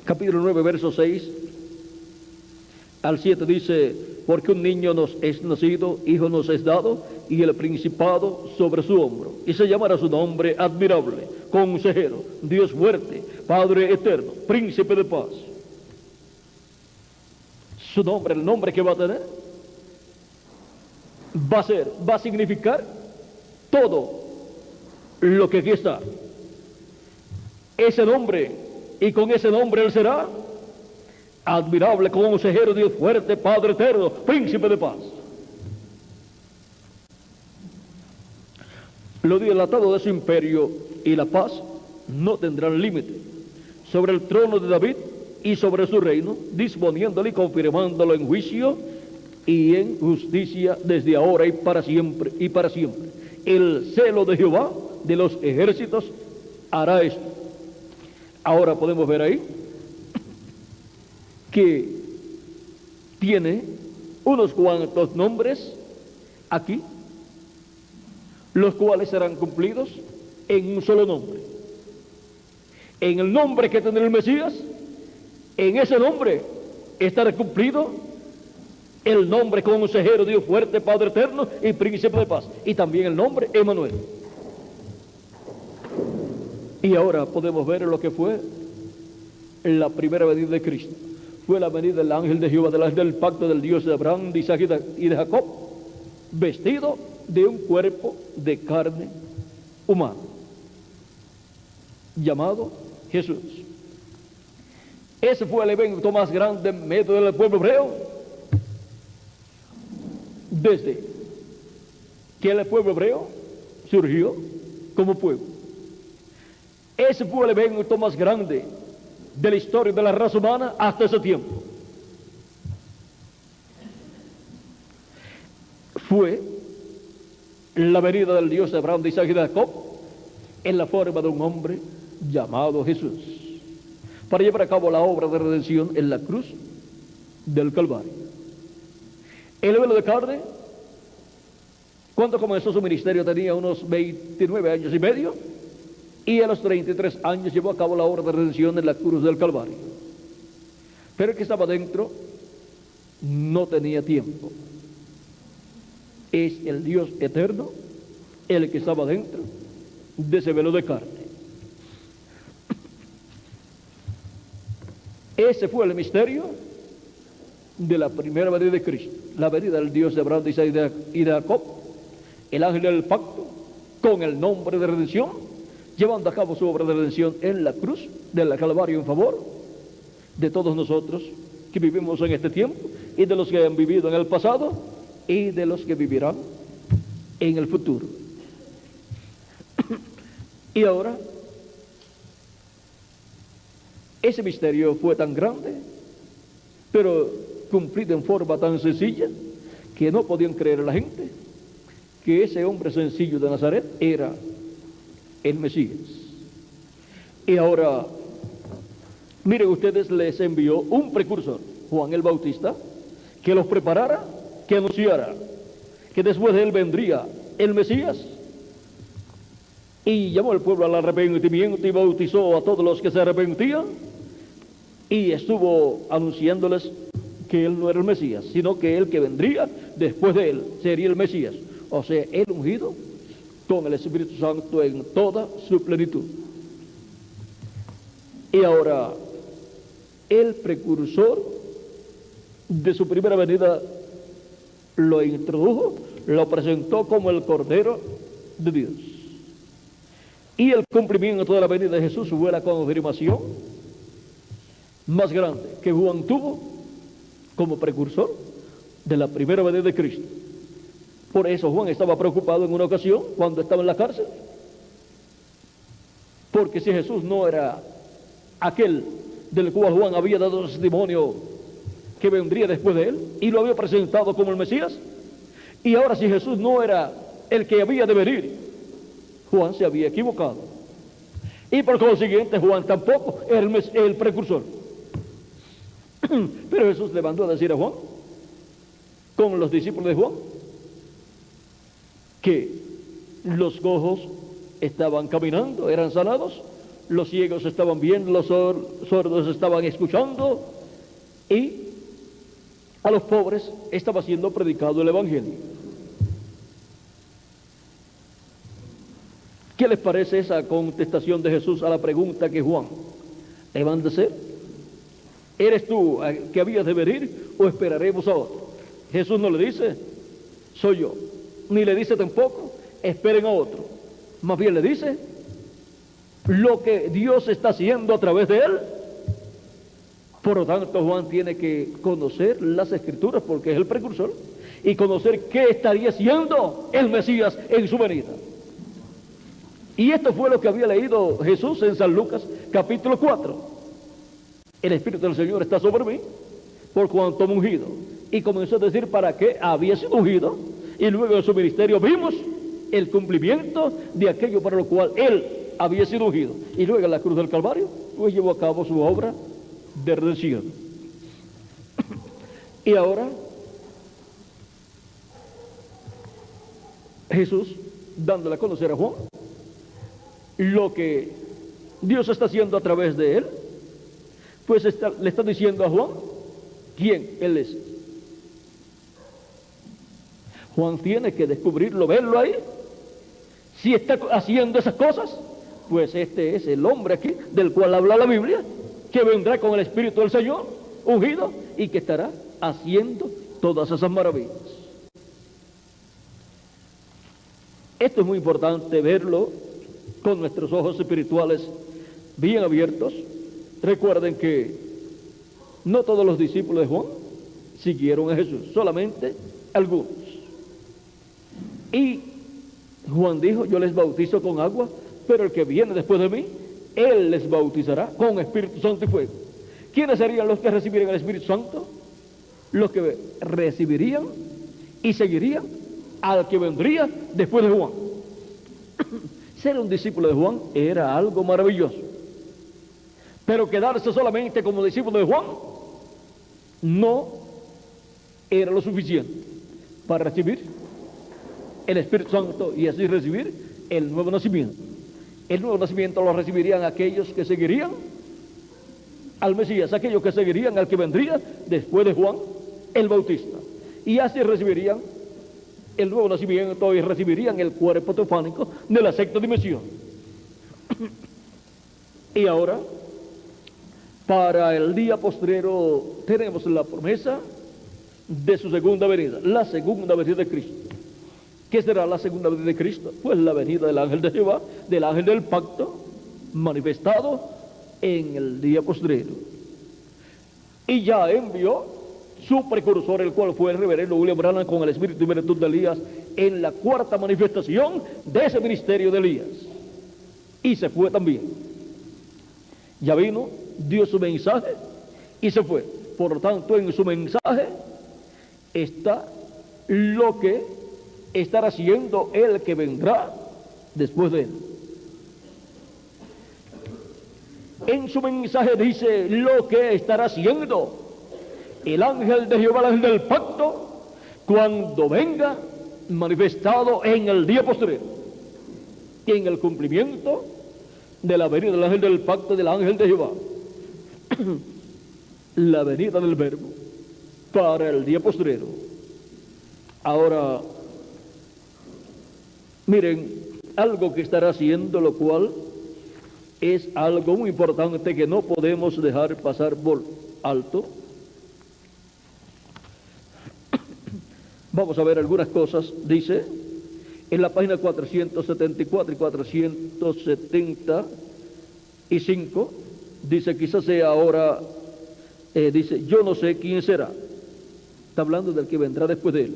Capítulo 9, verso 6 al 7 dice: porque un niño nos es nacido, hijo nos es dado, y el principado sobre su hombro. Y se llamará su nombre admirable, consejero, Dios fuerte, Padre eterno, príncipe de paz. Su nombre, el nombre que va a tener, va a significar todo lo que aquí está. Ese nombre, y con ese nombre él será admirable, consejero, Dios fuerte, Padre eterno, príncipe de paz. Lo dilatado de su imperio y la paz no tendrán límite sobre el trono de David y sobre su reino, disponiéndolo y confirmándolo en juicio y en justicia desde ahora y para siempre y para siempre. El celo de Jehová de los ejércitos hará esto. Ahora podemos ver ahí que tiene unos cuantos nombres aquí, los cuales serán cumplidos en un solo nombre. En el nombre que tendrá el Mesías, en ese nombre estará cumplido el nombre consejero, Dios fuerte, Padre eterno y príncipe de paz. Y también el nombre Emanuel. Y ahora podemos ver lo que fue la primera venida de Cristo. Fue la venida del ángel de Jehová, del ángel del pacto, del Dios de Abraham, de Isaac y de Jacob, vestido de un cuerpo de carne humana, llamado Jesús. Ese fue el evento más grande en medio del pueblo hebreo, desde que el pueblo hebreo surgió como pueblo. Ese fue el evento más grande de la historia de la raza humana hasta ese tiempo. Fue la venida del Dios de Abraham, de Isaac y de Jacob en la forma de un hombre llamado Jesús, para llevar a cabo la obra de redención en la cruz del Calvario. El velo de carne, cuando comenzó su ministerio, tenía unos 29 años y medio, y a los 33 años llevó a cabo la obra de redención en la cruz del Calvario. Pero el que estaba dentro no tenía tiempo. Es el Dios eterno el que estaba dentro de ese velo de carne. Ese fue el misterio de la primera venida de Cristo, la venida del Dios de Abraham, de Isaac y de Jacob, el ángel del pacto, con el nombre de redención, llevando a cabo su obra de redención en la cruz del Calvario en favor de todos nosotros que vivimos en este tiempo y de los que han vivido en el pasado y de los que vivirán en el futuro. Y ahora, ese misterio fue tan grande, pero cumplido en forma tan sencilla, que no podían creer a la gente que ese hombre sencillo de Nazaret era el Mesías. Y ahora, miren ustedes, les envió un precursor, Juan el Bautista, que los preparara, que anunciara que después de él vendría el Mesías, y llamó al pueblo al arrepentimiento y bautizó a todos los que se arrepentían, y estuvo anunciándoles que él no era el Mesías, sino que el que vendría después de él sería el Mesías, o sea, el ungido con el Espíritu Santo en toda su plenitud. Y ahora, el precursor de su primera venida lo introdujo, lo presentó como el Cordero de Dios. Y el cumplimiento de la venida de Jesús fue la confirmación más grande que Juan tuvo como precursor de la primera venida de Cristo. Por eso Juan estaba preocupado en una ocasión cuando estaba en la cárcel, porque si Jesús no era aquel del cual Juan había dado testimonio que vendría después de él y lo había presentado como el Mesías, y ahora si Jesús no era el que había de venir, Juan se había equivocado, y por consiguiente Juan tampoco era el precursor. Pero Jesús le mandó a decir a Juan, con los discípulos de Juan, que los cojos estaban caminando, eran sanados, los ciegos estaban viendo, los sordos estaban escuchando, y a los pobres estaba siendo predicado el Evangelio. ¿Qué les parece esa contestación de Jesús a la pregunta que Juan le manda a hacer? ¿Eres tú el que habías de venir o esperaremos a otro? Jesús no le dice, soy yo, ni le dice tampoco, esperen a otro. Más bien le dice, lo que Dios está haciendo a través de él. Por lo tanto, Juan tiene que conocer las Escrituras porque es el precursor y conocer qué estaría haciendo el Mesías en su venida. Y esto fue lo que había leído Jesús en San Lucas capítulo 4. El Espíritu del Señor está sobre mí por cuanto me ungido. Y comenzó a decir para qué había sido ungido, y luego en su ministerio vimos el cumplimiento de aquello para lo cual él había sido ungido, y luego en la cruz del Calvario pues llevó a cabo su obra de redención. Y ahora Jesús, dándole a conocer a Juan lo que Dios está haciendo a través de él, pues le está diciendo a Juan quién él es. Juan tiene que descubrirlo, verlo ahí. Si está haciendo esas cosas, pues este es el hombre aquí del cual habla la Biblia, que vendrá con el Espíritu del Señor ungido y que estará haciendo todas esas maravillas. Esto es muy importante verlo con nuestros ojos espirituales bien abiertos. Recuerden que no todos los discípulos de Juan siguieron a Jesús, solamente algunos. Y Juan dijo, yo les bautizo con agua, pero el que viene después de mí, él les bautizará con Espíritu Santo y fuego. ¿Quiénes serían los que recibirían el Espíritu Santo? Los que recibirían y seguirían al que vendría después de Juan. Ser un discípulo de Juan era algo maravilloso, pero quedarse solamente como discípulo de Juan no era lo suficiente para recibir el Espíritu Santo y así recibir el nuevo nacimiento. El nuevo nacimiento lo recibirían aquellos que seguirían al Mesías, aquellos que seguirían al que vendría después de Juan el Bautista, y así recibirían el nuevo nacimiento y recibirían el cuerpo teofánico de la sexta dimensión. Y ahora, para el día postrero, tenemos la promesa de su segunda venida, la segunda venida de Cristo. ¿Qué será la segunda venida de Cristo? Pues la venida del ángel de Jehová, del ángel del pacto, manifestado en el día postrero. Y ya envió su precursor, el cual fue el reverendo William Branham, con el espíritu y virtud de Elías, en la cuarta manifestación de ese ministerio de Elías. Y se fue también. Ya vino, dio su mensaje y se fue. Por lo tanto, en su mensaje está lo que estará haciendo el que vendrá después de él. En su mensaje dice lo que estará haciendo el ángel de Jehová, el ángel del pacto, cuando venga manifestado en el día posterior, en el cumplimiento de la venida del ángel del pacto, del ángel de Jehová, la venida del verbo para el día posterior. Ahora, miren, algo que estará haciendo, lo cual es algo muy importante que no podemos dejar pasar por alto. Vamos a ver algunas cosas. Dice en la página 474 y 475, dice, quizás sea ahora, dice, yo no sé quién será. Está hablando del que vendrá después de él.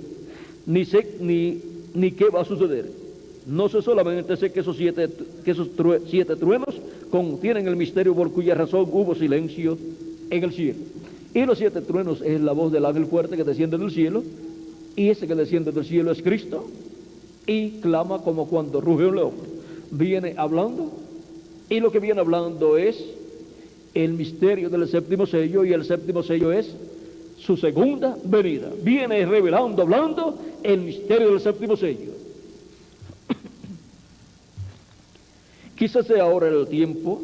Ni sé ni qué va a suceder. No sé, solamente sé que esos siete truenos contienen el misterio por cuya razón hubo silencio en el cielo. Y los 7 truenos es la voz del ángel fuerte que desciende del cielo, y ese que desciende del cielo es Cristo, y clama como cuando ruge un león. Viene hablando, y lo que viene hablando es el misterio del séptimo sello, y el séptimo sello es su segunda venida. Viene revelando, hablando el misterio del séptimo sello. Quizás sea ahora el tiempo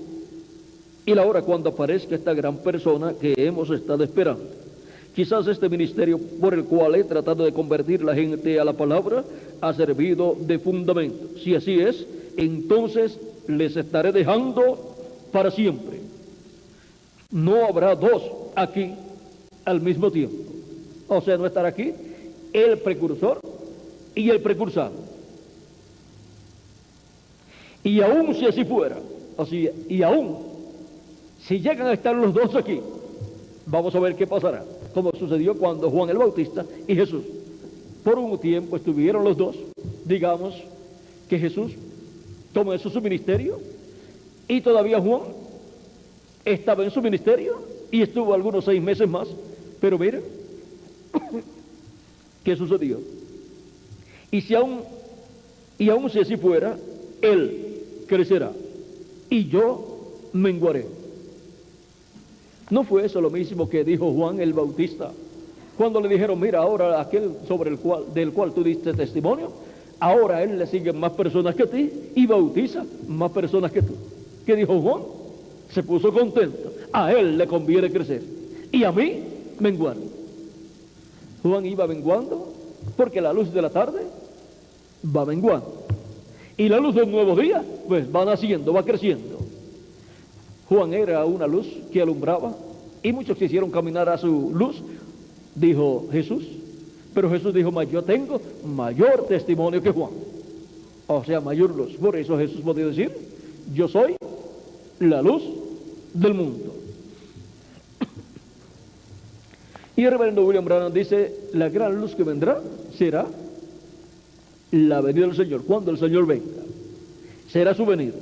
y la hora cuando aparezca esta gran persona que hemos estado esperando. Quizás este ministerio por el cual he tratado de convertir la gente a la palabra ha servido de fundamento. Si así es, entonces les estaré dejando para siempre. No habrá dos aquí al mismo tiempo. O sea, no estará aquí el precursor y el precursado. Y aún si así fuera, y aún si llegan a estar los dos aquí, vamos a ver qué pasará, como sucedió cuando Juan el Bautista y Jesús. Por un tiempo estuvieron los dos. Digamos que Jesús comenzó su ministerio y todavía Juan estaba en su ministerio y estuvo algunos 6 meses más. Pero miren qué sucedió. Y aún si así fuera, él crecerá y yo menguaré. ¿No fue eso lo mismo que dijo Juan el Bautista cuando le dijeron, mira, ahora aquel del cual tú diste testimonio, ahora a él le siguen más personas que ti y bautiza más personas que tú? ¿Qué dijo Juan? Se puso contento. A él le conviene crecer y a mí menguar. Juan iba menguando porque la luz de la tarde va menguando y la luz del nuevo día pues va naciendo, va creciendo. Juan era una luz que alumbraba y muchos quisieron caminar a su luz, dijo Jesús, pero Jesús dijo, yo tengo mayor testimonio que Juan, o sea, mayor luz. Por eso Jesús podía decir, yo soy la luz del mundo. Y el reverendo William Branham dice, la gran luz que vendrá será la venida del Señor. Cuando el Señor venga, será su venida.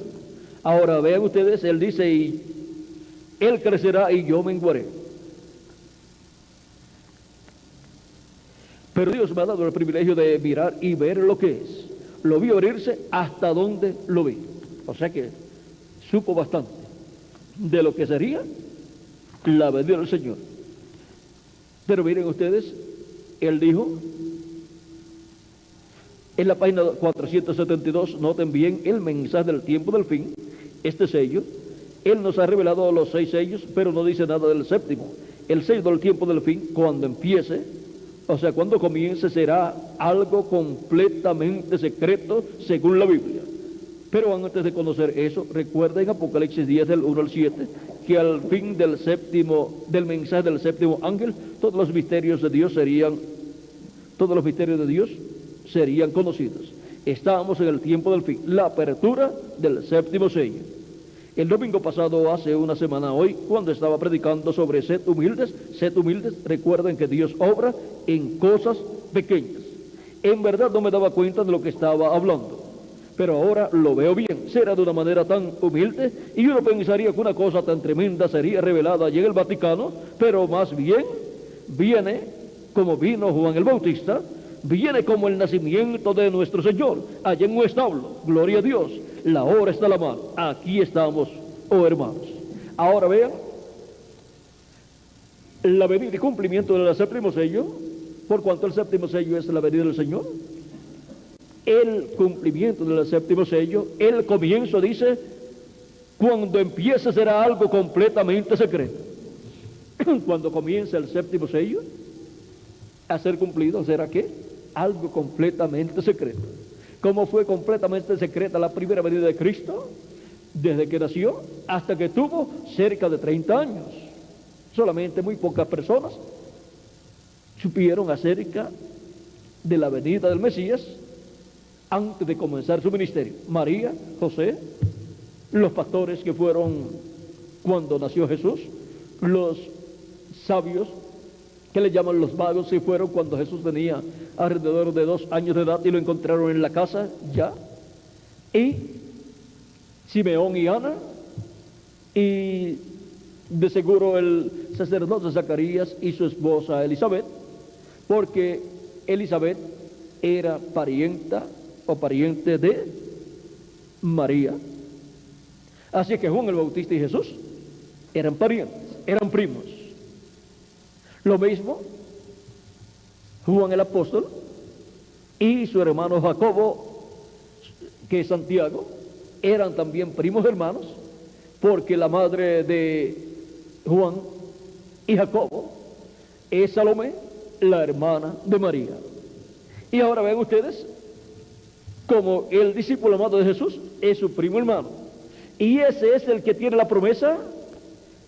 Ahora vean ustedes, él dice, y él crecerá y yo menguaré. Pero Dios me ha dado el privilegio de mirar y ver lo que es. Lo vi abrirse hasta donde lo vi. O sea que supo bastante de lo que sería la venida del Señor. Pero miren ustedes, él dijo, en la página 472, noten bien el mensaje del tiempo del fin, este sello. Él nos ha revelado los 6 sellos, pero no dice nada del séptimo. El sello del tiempo del fin, cuando empiece, o sea, cuando comience, será algo completamente secreto según la Biblia. Pero antes de conocer eso, recuerden Apocalipsis 10 del 1 al 7, que al fin del mensaje del séptimo ángel, todos los misterios de Dios serían conocidos. Estábamos en el tiempo del fin, la apertura del séptimo sello. El domingo pasado, hace una semana hoy, cuando estaba predicando sobre sed humildes, recuerden que Dios obra en cosas pequeñas. En verdad no me daba cuenta de lo que estaba hablando, pero ahora lo veo bien. Será de una manera tan humilde y uno pensaría que una cosa tan tremenda sería revelada allí en el Vaticano, pero más bien viene como vino Juan el Bautista, viene como el nacimiento de nuestro Señor, allá en un establo. Gloria a Dios, la hora está a la mano. Aquí estamos, oh hermanos. Ahora vean, la venida y cumplimiento del séptimo sello, por cuanto el séptimo sello es la venida del Señor. El cumplimiento del séptimo sello, el comienzo dice, cuando empiece será algo completamente secreto. Cuando comienza el séptimo sello a ser cumplido, ¿será qué? Algo completamente secreto. ¿Cómo fue completamente secreta la primera venida de Cristo? Desde que nació hasta que tuvo cerca de 30 años. Solamente muy pocas personas supieron acerca de la venida del Mesías antes de comenzar su ministerio. María, José, los pastores que fueron cuando nació Jesús, los sabios que le llaman los magos, que fueron cuando Jesús tenía alrededor de 2 años de edad y lo encontraron en la casa ya, y Simeón y Ana, y de seguro el sacerdote Zacarías y su esposa Elizabeth, porque Elizabeth era parienta o pariente de María. Así que Juan el Bautista y Jesús eran parientes, eran primos. Lo mismo Juan el apóstol y su hermano Jacobo, que es Santiago, eran también primos hermanos, porque la madre de Juan y Jacobo es Salomé, la hermana de María. Y ahora ven ustedes como el discípulo amado de Jesús es su primo hermano, y ese es el que tiene la promesa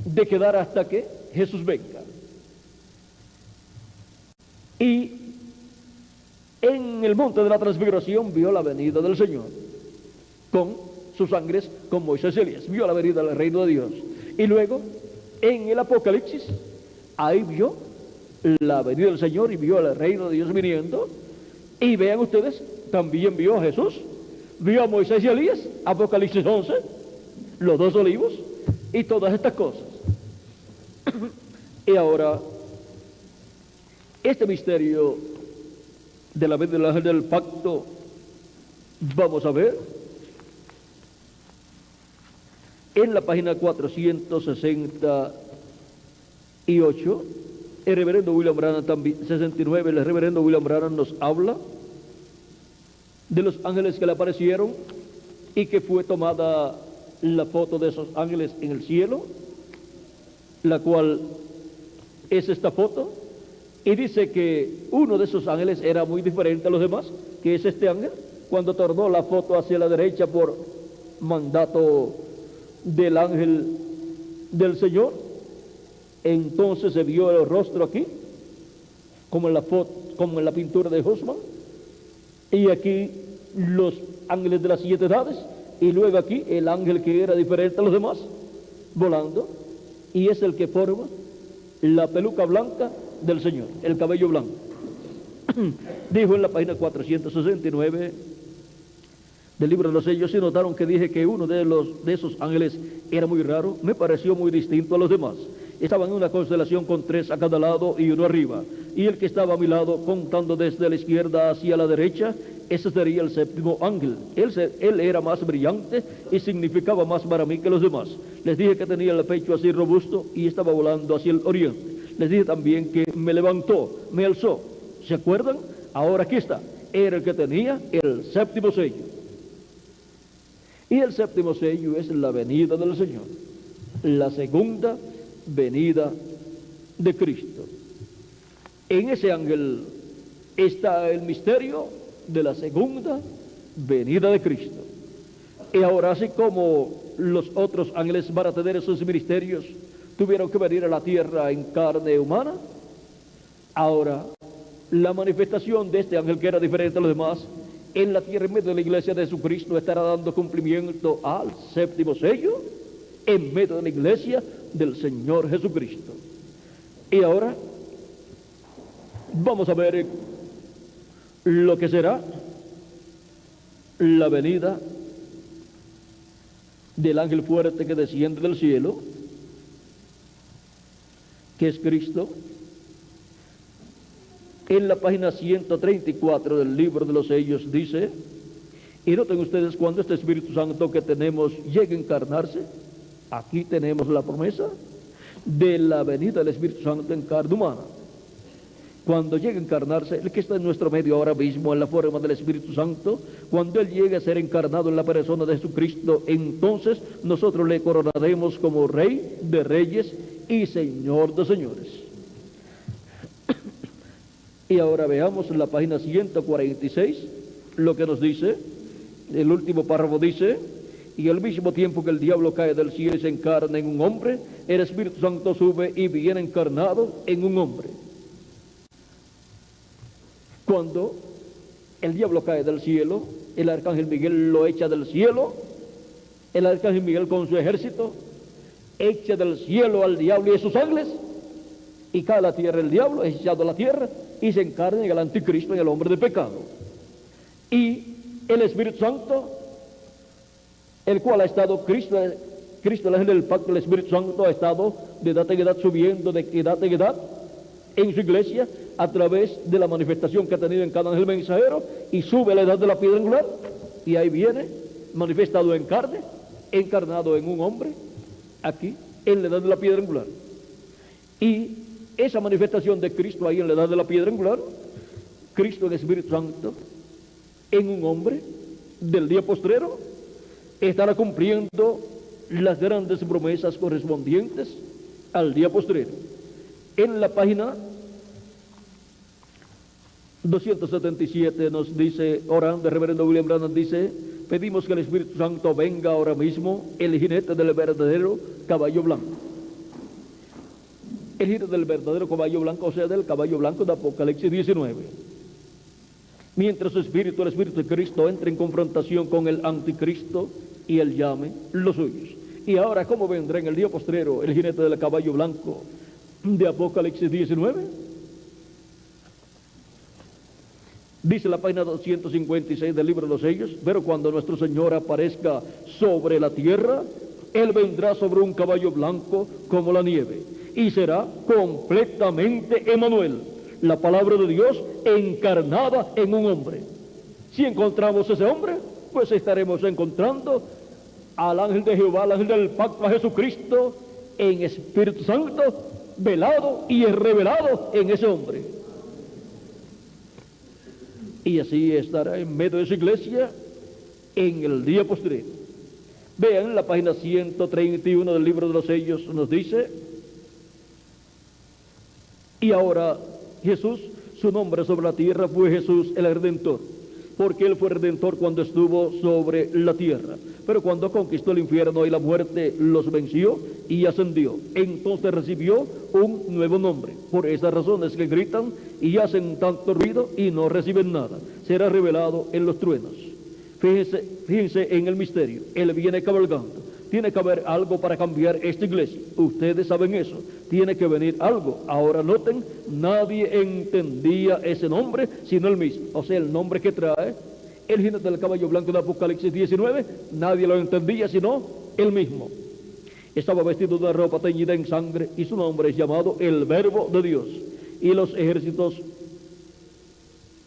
de quedar hasta que Jesús venga. Y en el monte de la transfiguración vio la venida del Señor con sus ángeles, con Moisés y Elías, vio la venida del reino de Dios. Y luego en el Apocalipsis ahí vio la venida del Señor y vio el reino de Dios viniendo. Y vean ustedes, también vio a Jesús, vio a Moisés y Elías, Apocalipsis 11, los 2 olivos y todas estas cosas. Y ahora, este misterio de la venida del ángel del pacto, vamos a ver en la página 468, el reverendo William Branham también, 69, el reverendo William Branham nos habla de los ángeles que le aparecieron y que fue tomada la foto de esos ángeles en el cielo, la cual es esta foto, y dice que uno de esos ángeles era muy diferente a los demás, que es este ángel. Cuando tornó la foto hacia la derecha por mandato del ángel del Señor, entonces se vio el rostro aquí, como en la foto, como en la pintura de Husman, y aquí los ángeles de las 7 edades, y luego aquí el ángel que era diferente a los demás, volando, y es el que forma la peluca blanca del Señor, el cabello blanco. Dijo en la página 469 del libro de los sellos, y notaron que dije que uno de esos ángeles era muy raro, me pareció muy distinto a los demás. Estaban en una constelación con 3 a cada lado y uno arriba, y el que estaba a mi lado, contando desde la izquierda hacia la derecha, ese sería el 7º ángel. Él era más brillante y significaba más para mí que los demás. Les dije que tenía el pecho así robusto y estaba volando hacia el oriente. Les dije también que me levantó, me alzó. ¿Se acuerdan? Ahora aquí está. Era el que tenía el 7º sello. Y el 7º sello es la venida del Señor, la segunda venida de Cristo. En ese ángel está el misterio de la segunda venida de Cristo. Y ahora, así como los otros ángeles para tener esos ministerios tuvieron que venir a la tierra en carne humana, ahora la manifestación de este ángel, que era diferente a los demás, en la tierra, en medio de la iglesia de Jesucristo, estará dando cumplimiento al 7º sello en medio de la iglesia del Señor Jesucristo. Y ahora vamos a ver lo que será la venida del ángel fuerte que desciende del cielo, que es Cristo, En la página 134 del libro de los sellos dice, y noten ustedes, cuando este Espíritu Santo que tenemos llegue a encarnarse, aquí tenemos la promesa de la venida del Espíritu Santo en carne humana. Cuando llegue a encarnarse, el que está en nuestro medio ahora mismo en la forma del Espíritu Santo, cuando Él llegue a ser encarnado en la persona de Jesucristo, entonces nosotros le coronaremos como Rey de Reyes y Señor de Señores. Y ahora veamos en la página 146 lo que nos dice. El último párrafo dice, y al mismo tiempo que el diablo cae del cielo y se encarna en un hombre, el Espíritu Santo sube y viene encarnado en un hombre. Cuando el diablo cae del cielo, el arcángel Miguel lo echa del cielo, el arcángel Miguel con su ejército echa del cielo al diablo y a sus ángeles, y cae a la tierra el diablo, es echado a la tierra, y se encarna en el anticristo, en el hombre de pecado. Y el Espíritu Santo, el cual ha estado Cristo, el ángel del pacto, el Espíritu Santo ha estado de edad en edad subiendo, de edad en edad, en su iglesia, a través de la manifestación que ha tenido en cada ángel mensajero, y sube a la edad de la piedra angular, y ahí viene, manifestado en carne, encarnado en un hombre, aquí, en la edad de la piedra angular. Y esa manifestación de Cristo ahí en la edad de la piedra angular, Cristo en Espíritu Santo, en un hombre del día postrero, estará cumpliendo las grandes promesas correspondientes al día postrero. En la página 277 nos dice, orando, el reverendo William Branham dice, pedimos que el Espíritu Santo venga ahora mismo, el jinete del verdadero caballo blanco. El jinete del verdadero caballo blanco, o sea, del caballo blanco de Apocalipsis 19. Mientras el Espíritu de Cristo entra en confrontación con el anticristo y él llame los suyos. Y ahora, ¿cómo vendrá en el día postrero el jinete del caballo blanco de Apocalipsis 19? Dice la página 256 del libro de los sellos, pero cuando nuestro Señor aparezca sobre la tierra, Él vendrá sobre un caballo blanco como la nieve, y será completamente Emmanuel, la palabra de Dios encarnada en un hombre. Si encontramos ese hombre, pues estaremos encontrando al ángel de Jehová, al ángel del pacto, a Jesucristo en Espíritu Santo, velado y revelado en ese hombre. Y así estará en medio de su iglesia en el día postrero. Vean la página 131 del libro de los sellos, nos dice, y ahora Jesús, su nombre sobre la tierra fue Jesús el Redentor, porque Él fue Redentor cuando estuvo sobre la tierra. Pero cuando conquistó el infierno y la muerte, los venció y ascendió. Entonces recibió un nuevo nombre. Por esas razones que gritan y hacen tanto ruido y no reciben nada. Será revelado en los truenos. Fíjense en el misterio. Él viene cabalgando. Tiene que haber algo para cambiar esta iglesia. Ustedes saben eso. Tiene que venir algo. Ahora noten, nadie entendía ese nombre sino él mismo. O sea, el nombre que trae el jinete del caballo blanco de Apocalipsis 19, nadie lo entendía sino él mismo. Estaba vestido de una ropa teñida en sangre y su nombre es llamado el Verbo de Dios. Y los ejércitos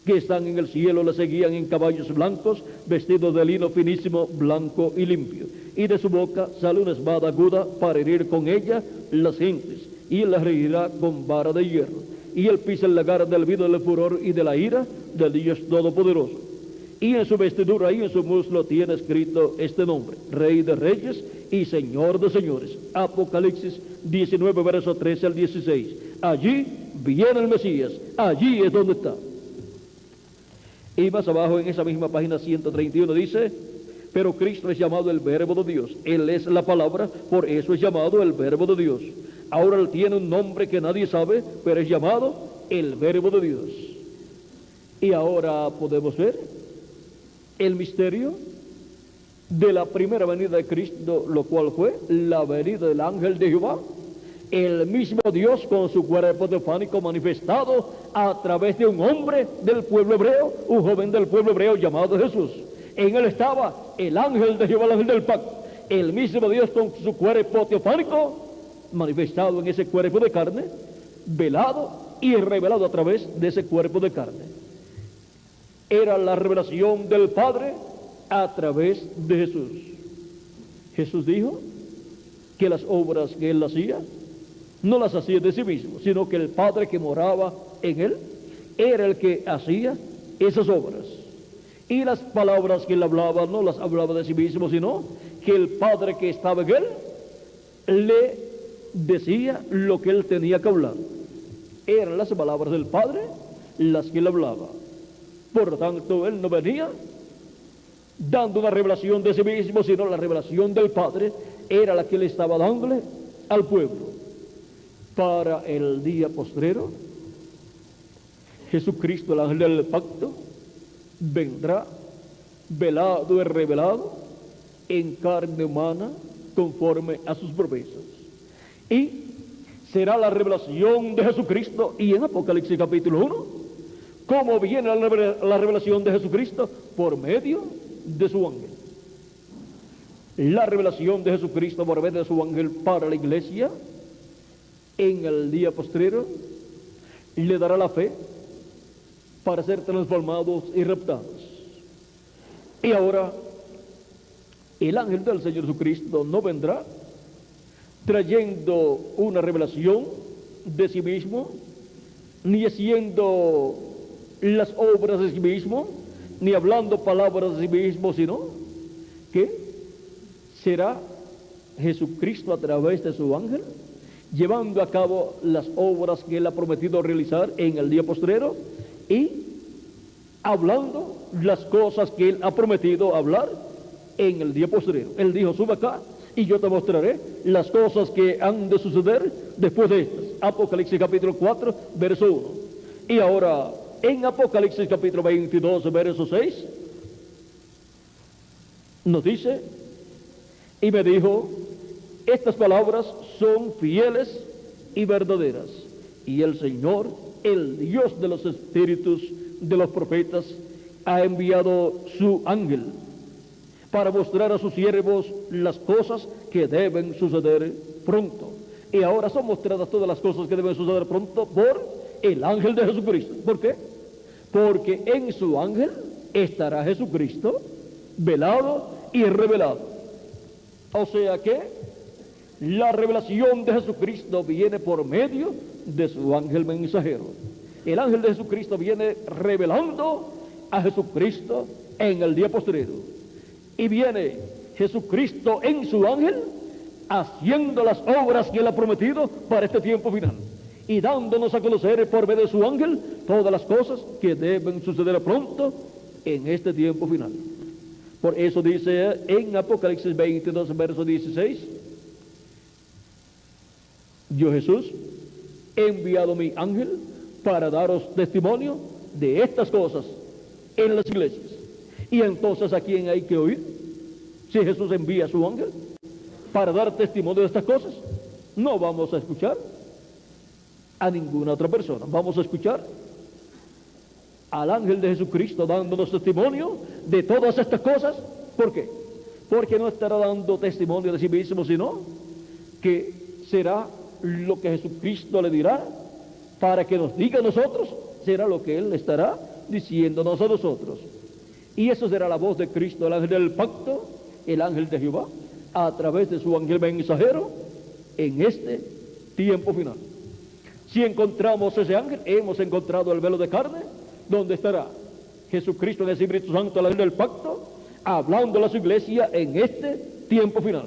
que están en el cielo le seguían en caballos blancos, vestidos de lino finísimo, blanco y limpio. Y de su boca sale una espada aguda para herir con ella las gentes, y él las herirá con vara de hierro. Y él pisa el lagar del vino del furor y de la ira del Dios Todopoderoso. Y en su vestidura y en su muslo tiene escrito este nombre, Rey de Reyes y Señor de Señores. Apocalipsis 19, verso 13 al 16. Allí viene el Mesías, allí es donde está. Y más abajo en esa misma página 131 dice, pero Cristo es llamado el Verbo de Dios. Él es la palabra, por eso es llamado el Verbo de Dios. Ahora él tiene un nombre que nadie sabe, pero es llamado el Verbo de Dios. Y ahora podemos ver el misterio de la primera venida de Cristo, lo cual fue la venida del ángel de Jehová, el mismo Dios con su cuerpo teofánico manifestado a través de un hombre del pueblo hebreo, un joven del pueblo hebreo llamado Jesús. En él estaba el ángel de Jehová, el ángel del pacto, el mismo Dios con su cuerpo teofánico manifestado en ese cuerpo de carne, velado y revelado a través de ese cuerpo de carne. Era la revelación del Padre a través de Jesús. Jesús dijo que las obras que él hacía no las hacía de sí mismo, sino que el Padre que moraba en él era el que hacía esas obras. Y las palabras que él hablaba no las hablaba de sí mismo, sino que el Padre que estaba en él le decía lo que él tenía que hablar. Eran las palabras del Padre las que él hablaba. Por lo tanto, él no venía dando una revelación de sí mismo, sino la revelación del Padre era la que él estaba dándole al pueblo. Para el día postrero, Jesucristo, el ángel del pacto, vendrá velado y revelado en carne humana conforme a sus promesas. Y será la revelación de Jesucristo, y en Apocalipsis capítulo 1, ¿cómo viene la revelación de Jesucristo? Por medio de su ángel. La revelación de Jesucristo por medio de su ángel para la iglesia en el día postrero le dará la fe para ser transformados y raptados. Y ahora el ángel del Señor Jesucristo no vendrá trayendo una revelación de sí mismo, ni haciendo las obras de sí mismo, ni hablando palabras de sí mismo, sino que será Jesucristo a través de su ángel llevando a cabo las obras que él ha prometido realizar en el día postrero y hablando las cosas que él ha prometido hablar en el día postrero. Él dijo: sube acá y yo te mostraré las cosas que han de suceder después de estas. Apocalipsis capítulo 4, verso 1. Y ahora en Apocalipsis capítulo 22, verso 6, nos dice: y me dijo, estas palabras son fieles y verdaderas, y el Señor, el Dios de los espíritus de los profetas, ha enviado su ángel para mostrar a sus siervos las cosas que deben suceder pronto. Y ahora son mostradas todas las cosas que deben suceder pronto por el ángel de Jesucristo. ¿Por qué? Porque en su ángel estará Jesucristo velado y revelado. O sea que la revelación de Jesucristo viene por medio de su ángel mensajero. El ángel de Jesucristo viene revelando a Jesucristo en el día postrero. Y viene Jesucristo en su ángel haciendo las obras que él ha prometido para este tiempo final. Y dándonos a conocer por medio de su ángel todas las cosas que deben suceder pronto en este tiempo final. Por eso dice en Apocalipsis 22, verso 16: yo, Jesús, he enviado mi ángel para daros testimonio de estas cosas en las iglesias. Y entonces, ¿a quién hay que oír? Si Jesús envía a su ángel para dar testimonio de estas cosas, no vamos a escuchar a ninguna otra persona. Vamos a escuchar al ángel de Jesucristo dándonos testimonio de todas estas cosas. ¿Por qué? Porque no estará dando testimonio de sí mismo, sino que será lo que Jesucristo le dirá para que nos diga a nosotros, será lo que él estará diciéndonos a nosotros. Y eso será la voz de Cristo, el ángel del pacto, el ángel de Jehová, a través de su ángel mensajero en este tiempo final. Si encontramos ese ángel, hemos encontrado el velo de carne, donde estará Jesucristo en el Espíritu Santo, el ángel del pacto, hablando a su iglesia en este tiempo final.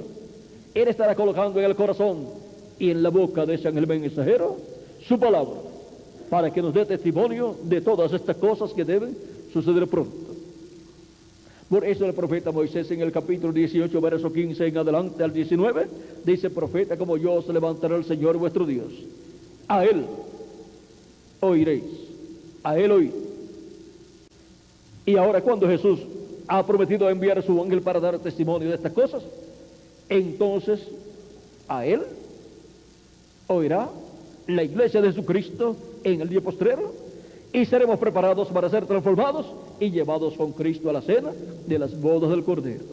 Él estará colocando en el corazón y en la boca de ese ángel mensajero su palabra, para que nos dé testimonio de todas estas cosas que deben suceder pronto. Por eso el profeta Moisés en el capítulo 18, verso 15 en adelante al 19, dice: profeta como yo se levantará el Señor vuestro Dios. A él oiréis, a él oíd. Y ahora, cuando Jesús ha prometido enviar a su ángel para dar testimonio de estas cosas, entonces a él oirá la iglesia de Jesucristo en el día postrero, y seremos preparados para ser transformados y llevados con Cristo a la cena de las bodas del Cordero.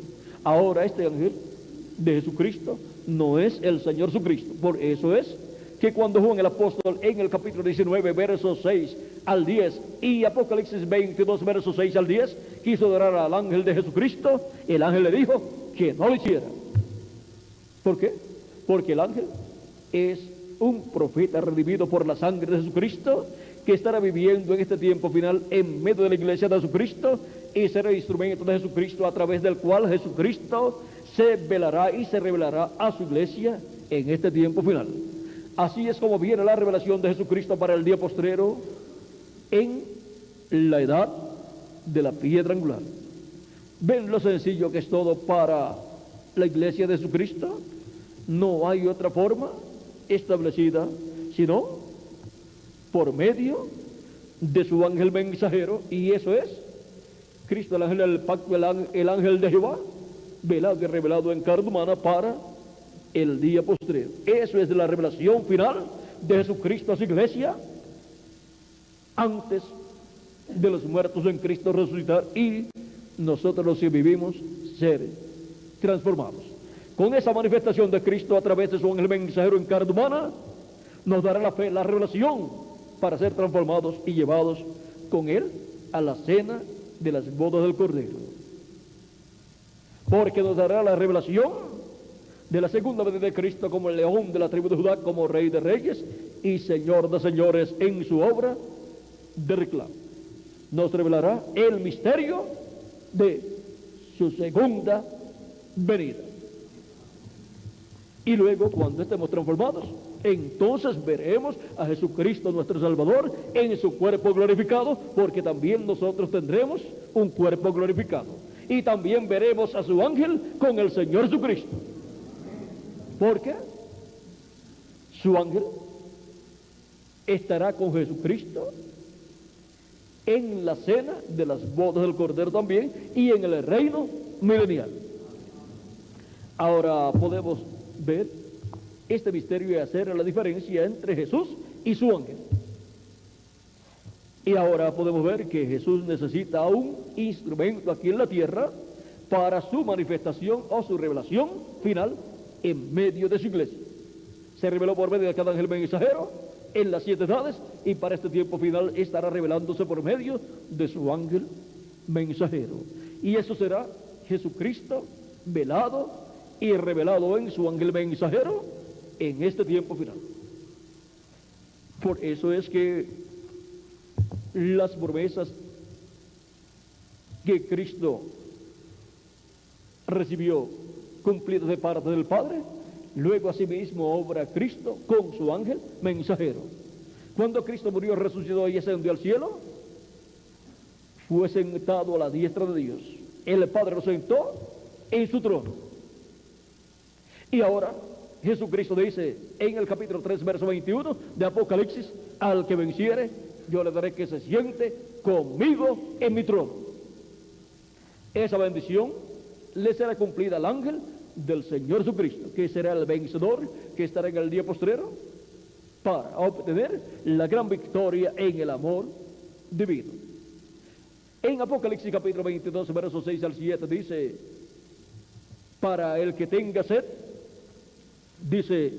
Ahora este ángel de Jesucristo no es el Señor Jesucristo. Por eso es que cuando Juan el apóstol en el capítulo 19, versos 6 al 10 y Apocalipsis 22, versos 6 al 10, quiso adorar al ángel de Jesucristo, el ángel le dijo que no lo hiciera. ¿Por qué? Porque el ángel es un profeta redimido por la sangre de Jesucristo, que estará viviendo en este tiempo final en medio de la iglesia de Jesucristo y será el instrumento de Jesucristo a través del cual Jesucristo se velará y se revelará a su iglesia en este tiempo final. Así es como viene la revelación de Jesucristo para el día postrero en la edad de la piedra angular. ¿Ven lo sencillo que es todo para la iglesia de Jesucristo? No hay otra forma establecida sino por medio de su ángel mensajero, y eso es Cristo, el ángel del pacto, el ángel de Jehová, velado y revelado en carne humana para el día postrero. Eso es la revelación final de Jesucristo a su iglesia antes de los muertos en Cristo resucitar y nosotros los que vivimos ser transformados. Con esa manifestación de Cristo a través de su ángel mensajero en carne humana, nos dará la fe, la revelación para ser transformados y llevados con Él a la cena de las bodas del Cordero. Porque nos dará la revelación de la segunda venida de Cristo como el león de la tribu de Judá, como Rey de Reyes y Señor de Señores en su obra de reclamo. Nos revelará el misterio de su segunda venida. Y luego, cuando estemos transformados, entonces veremos a Jesucristo nuestro Salvador en su cuerpo glorificado, porque también nosotros tendremos un cuerpo glorificado. Y también veremos a su ángel con el Señor Jesucristo, porque su ángel estará con Jesucristo en la cena de las bodas del Cordero también y en el reino milenial. Ahora podemos ver este misterio y hacer la diferencia entre Jesús y su ángel. Y ahora podemos ver que Jesús necesita un instrumento aquí en la tierra para su manifestación o su revelación final en medio de su iglesia. Se reveló por medio de cada ángel mensajero en las 7 edades, y para este tiempo final estará revelándose por medio de su ángel mensajero. Y eso será Jesucristo velado y revelado en su ángel mensajero en este tiempo final. Por eso es que las promesas que Cristo recibió cumplidas de parte del Padre, luego asimismo obra Cristo con su ángel mensajero. Cuando Cristo murió, resucitó y ascendió al cielo, fue sentado a la diestra de Dios. El Padre lo sentó en su trono. Y ahora Jesucristo dice en el capítulo 3, verso 21 de Apocalipsis: al que venciere, yo le daré que se siente conmigo en mi trono. Esa bendición le será cumplida al ángel del Señor Jesucristo, que será el vencedor, que estará en el día postrero para obtener la gran victoria en el amor divino. En Apocalipsis capítulo 22, versos 6 al 7 dice: para el que tenga sed, dice,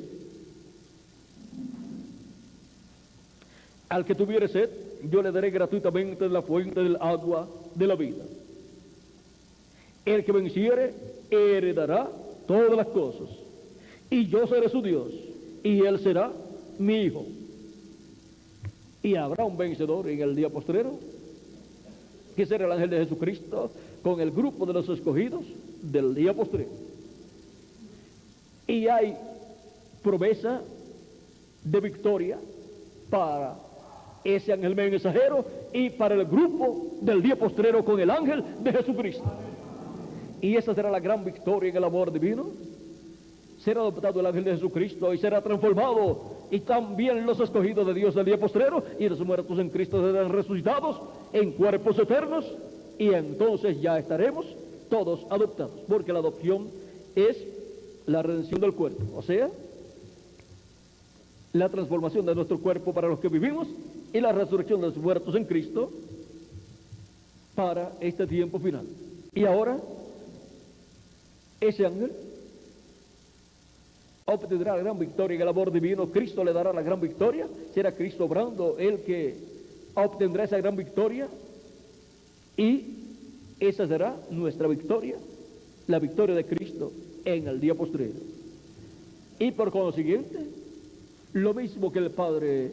al que tuviere sed, yo le daré gratuitamente la fuente del agua de la vida. El que venciere heredará todas las cosas, y yo seré su Dios, y él será mi hijo. Y habrá un vencedor en el día postrero, que será el ángel de Jesucristo con el grupo de los escogidos del día postrero. Y hay promesa de victoria para ese ángel mensajero y para el grupo del día postrero con el ángel de Jesucristo. Y esa será la gran victoria en el amor divino. Será adoptado el ángel de Jesucristo y será transformado, y también los escogidos de Dios del día postrero y los muertos en Cristo serán resucitados en cuerpos eternos, y entonces ya estaremos todos adoptados, porque la adopción es la redención del cuerpo, o sea, la transformación de nuestro cuerpo para los que vivimos y la resurrección de los muertos en Cristo para este tiempo final. Y ahora ese ángel obtendrá la gran victoria en el amor divino. Cristo le dará la gran victoria. Será Cristo obrando el que obtendrá esa gran victoria. Y esa será nuestra victoria, la victoria de Cristo en el día postrero. Y por consiguiente, lo mismo que el Padre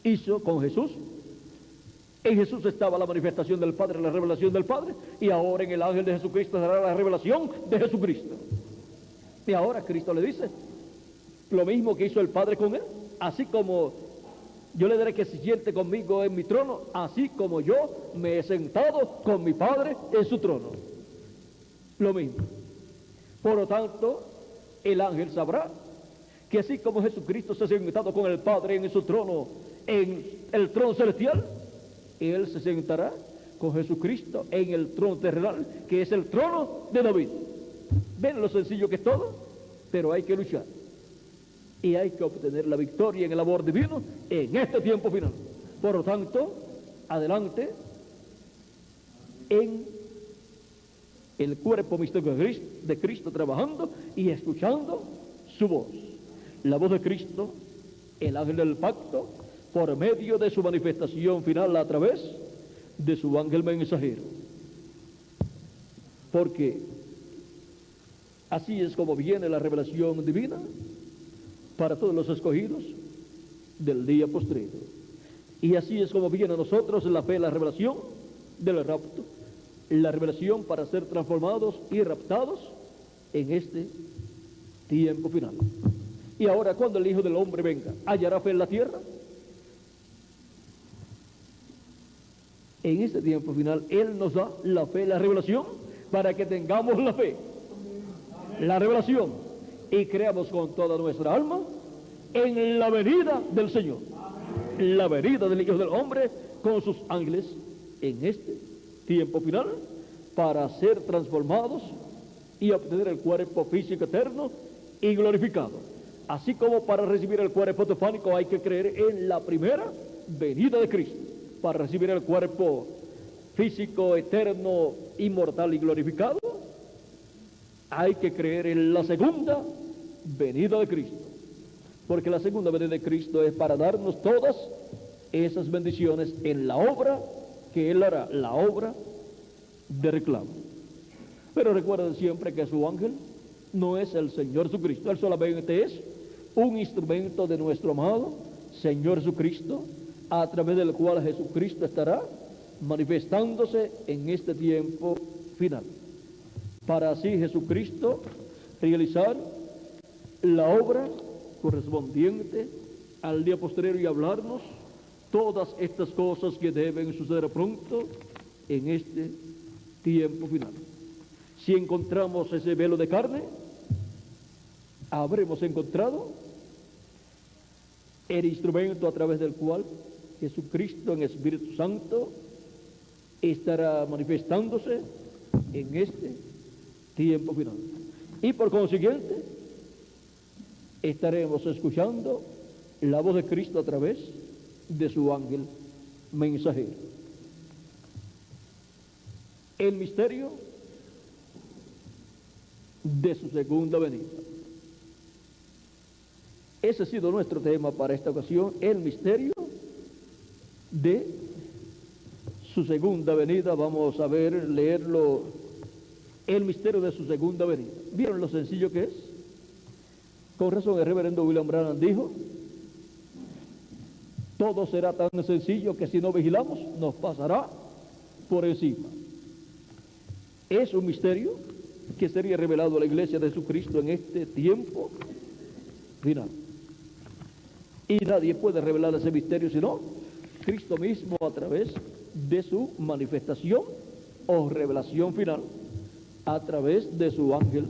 hizo con Jesús. En Jesús estaba la manifestación del Padre, la revelación del Padre, y ahora en el ángel de Jesucristo será la revelación de Jesucristo. Y ahora Cristo le dice lo mismo que hizo el Padre con él, así como yo le daré que se siente conmigo en mi trono, así como yo me he sentado con mi Padre en su trono. Lo mismo. Por lo tanto, el ángel sabrá que así como Jesucristo se ha sentado con el Padre en su trono, en el trono celestial, él se sentará con Jesucristo en el trono terrenal, que es el trono de David. ¿Ven lo sencillo que es todo? Pero hay que luchar. Y hay que obtener la victoria en el amor divino en este tiempo final. Por lo tanto, adelante en el cuerpo místico de Cristo, trabajando y escuchando su voz. La voz de Cristo, el ángel del pacto, por medio de su manifestación final a través de su ángel mensajero. Porque así es como viene la revelación divina para todos los escogidos del día postrero. Y así es como viene a nosotros la fe, la revelación del rapto, la revelación para ser transformados y raptados en este tiempo final. Y ahora, cuando el Hijo del Hombre venga, ¿hallará fe en la tierra? En este tiempo final, Él nos da la fe, la revelación, para que tengamos la fe, la revelación, y creamos con toda nuestra alma en la venida del Señor, la venida del Hijo del Hombre con sus ángeles en este tiempo final, para ser transformados y obtener el cuerpo físico eterno y glorificado. Así como para recibir el cuerpo teofánico hay que creer en la primera venida de Cristo. Para recibir el cuerpo físico, eterno, inmortal y glorificado, hay que creer en la segunda venida de Cristo. Porque la segunda venida de Cristo es para darnos todas esas bendiciones en la obra que Él hará, la obra de reclamo. Pero recuerden siempre que su ángel no es el Señor Jesucristo. Él solamente es un instrumento de nuestro amado Señor Jesucristo, a través del cual Jesucristo estará manifestándose en este tiempo final, para así Jesucristo realizar la obra correspondiente al día postrero y hablarnos todas estas cosas que deben suceder pronto en este tiempo final. Si encontramos ese velo de carne, habremos encontrado el instrumento a través del cual Jesucristo en Espíritu Santo estará manifestándose en este tiempo final. Y por consiguiente, estaremos escuchando la voz de Cristo a través de su ángel mensajero. El misterio de su segunda venida. Ese ha sido nuestro tema para esta ocasión, el misterio de su segunda venida. Vamos a ver, leerlo, el misterio de su segunda venida. ¿Vieron lo sencillo que es? Con razón el reverendo William Branham dijo, todo será tan sencillo que si no vigilamos nos pasará por encima. Es un misterio que sería revelado a la iglesia de Jesucristo en este tiempo final. Y nadie puede revelar ese misterio sino Cristo mismo a través de su manifestación o revelación final a través de su ángel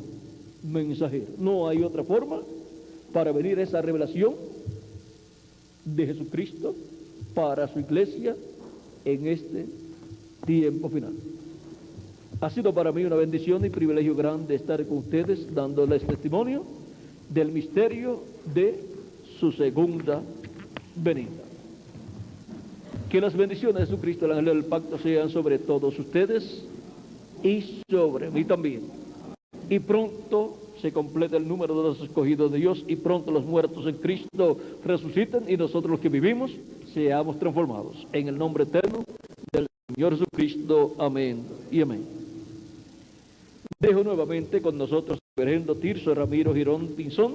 mensajero. No hay otra forma para venir esa revelación de Jesucristo para su iglesia en este tiempo final. Ha sido para mí una bendición y privilegio grande estar con ustedes dándoles testimonio del misterio de su segunda venida. Que las bendiciones de Jesucristo, el ángel del pacto, sean sobre todos ustedes y sobre mí también. Y pronto se complete el número de los escogidos de Dios y pronto los muertos en Cristo resuciten y nosotros los que vivimos seamos transformados. En el nombre eterno del Señor Jesucristo. Amén y amén. Dejo nuevamente con nosotros al reverendo Tirso Ramiro Girón Pinzón,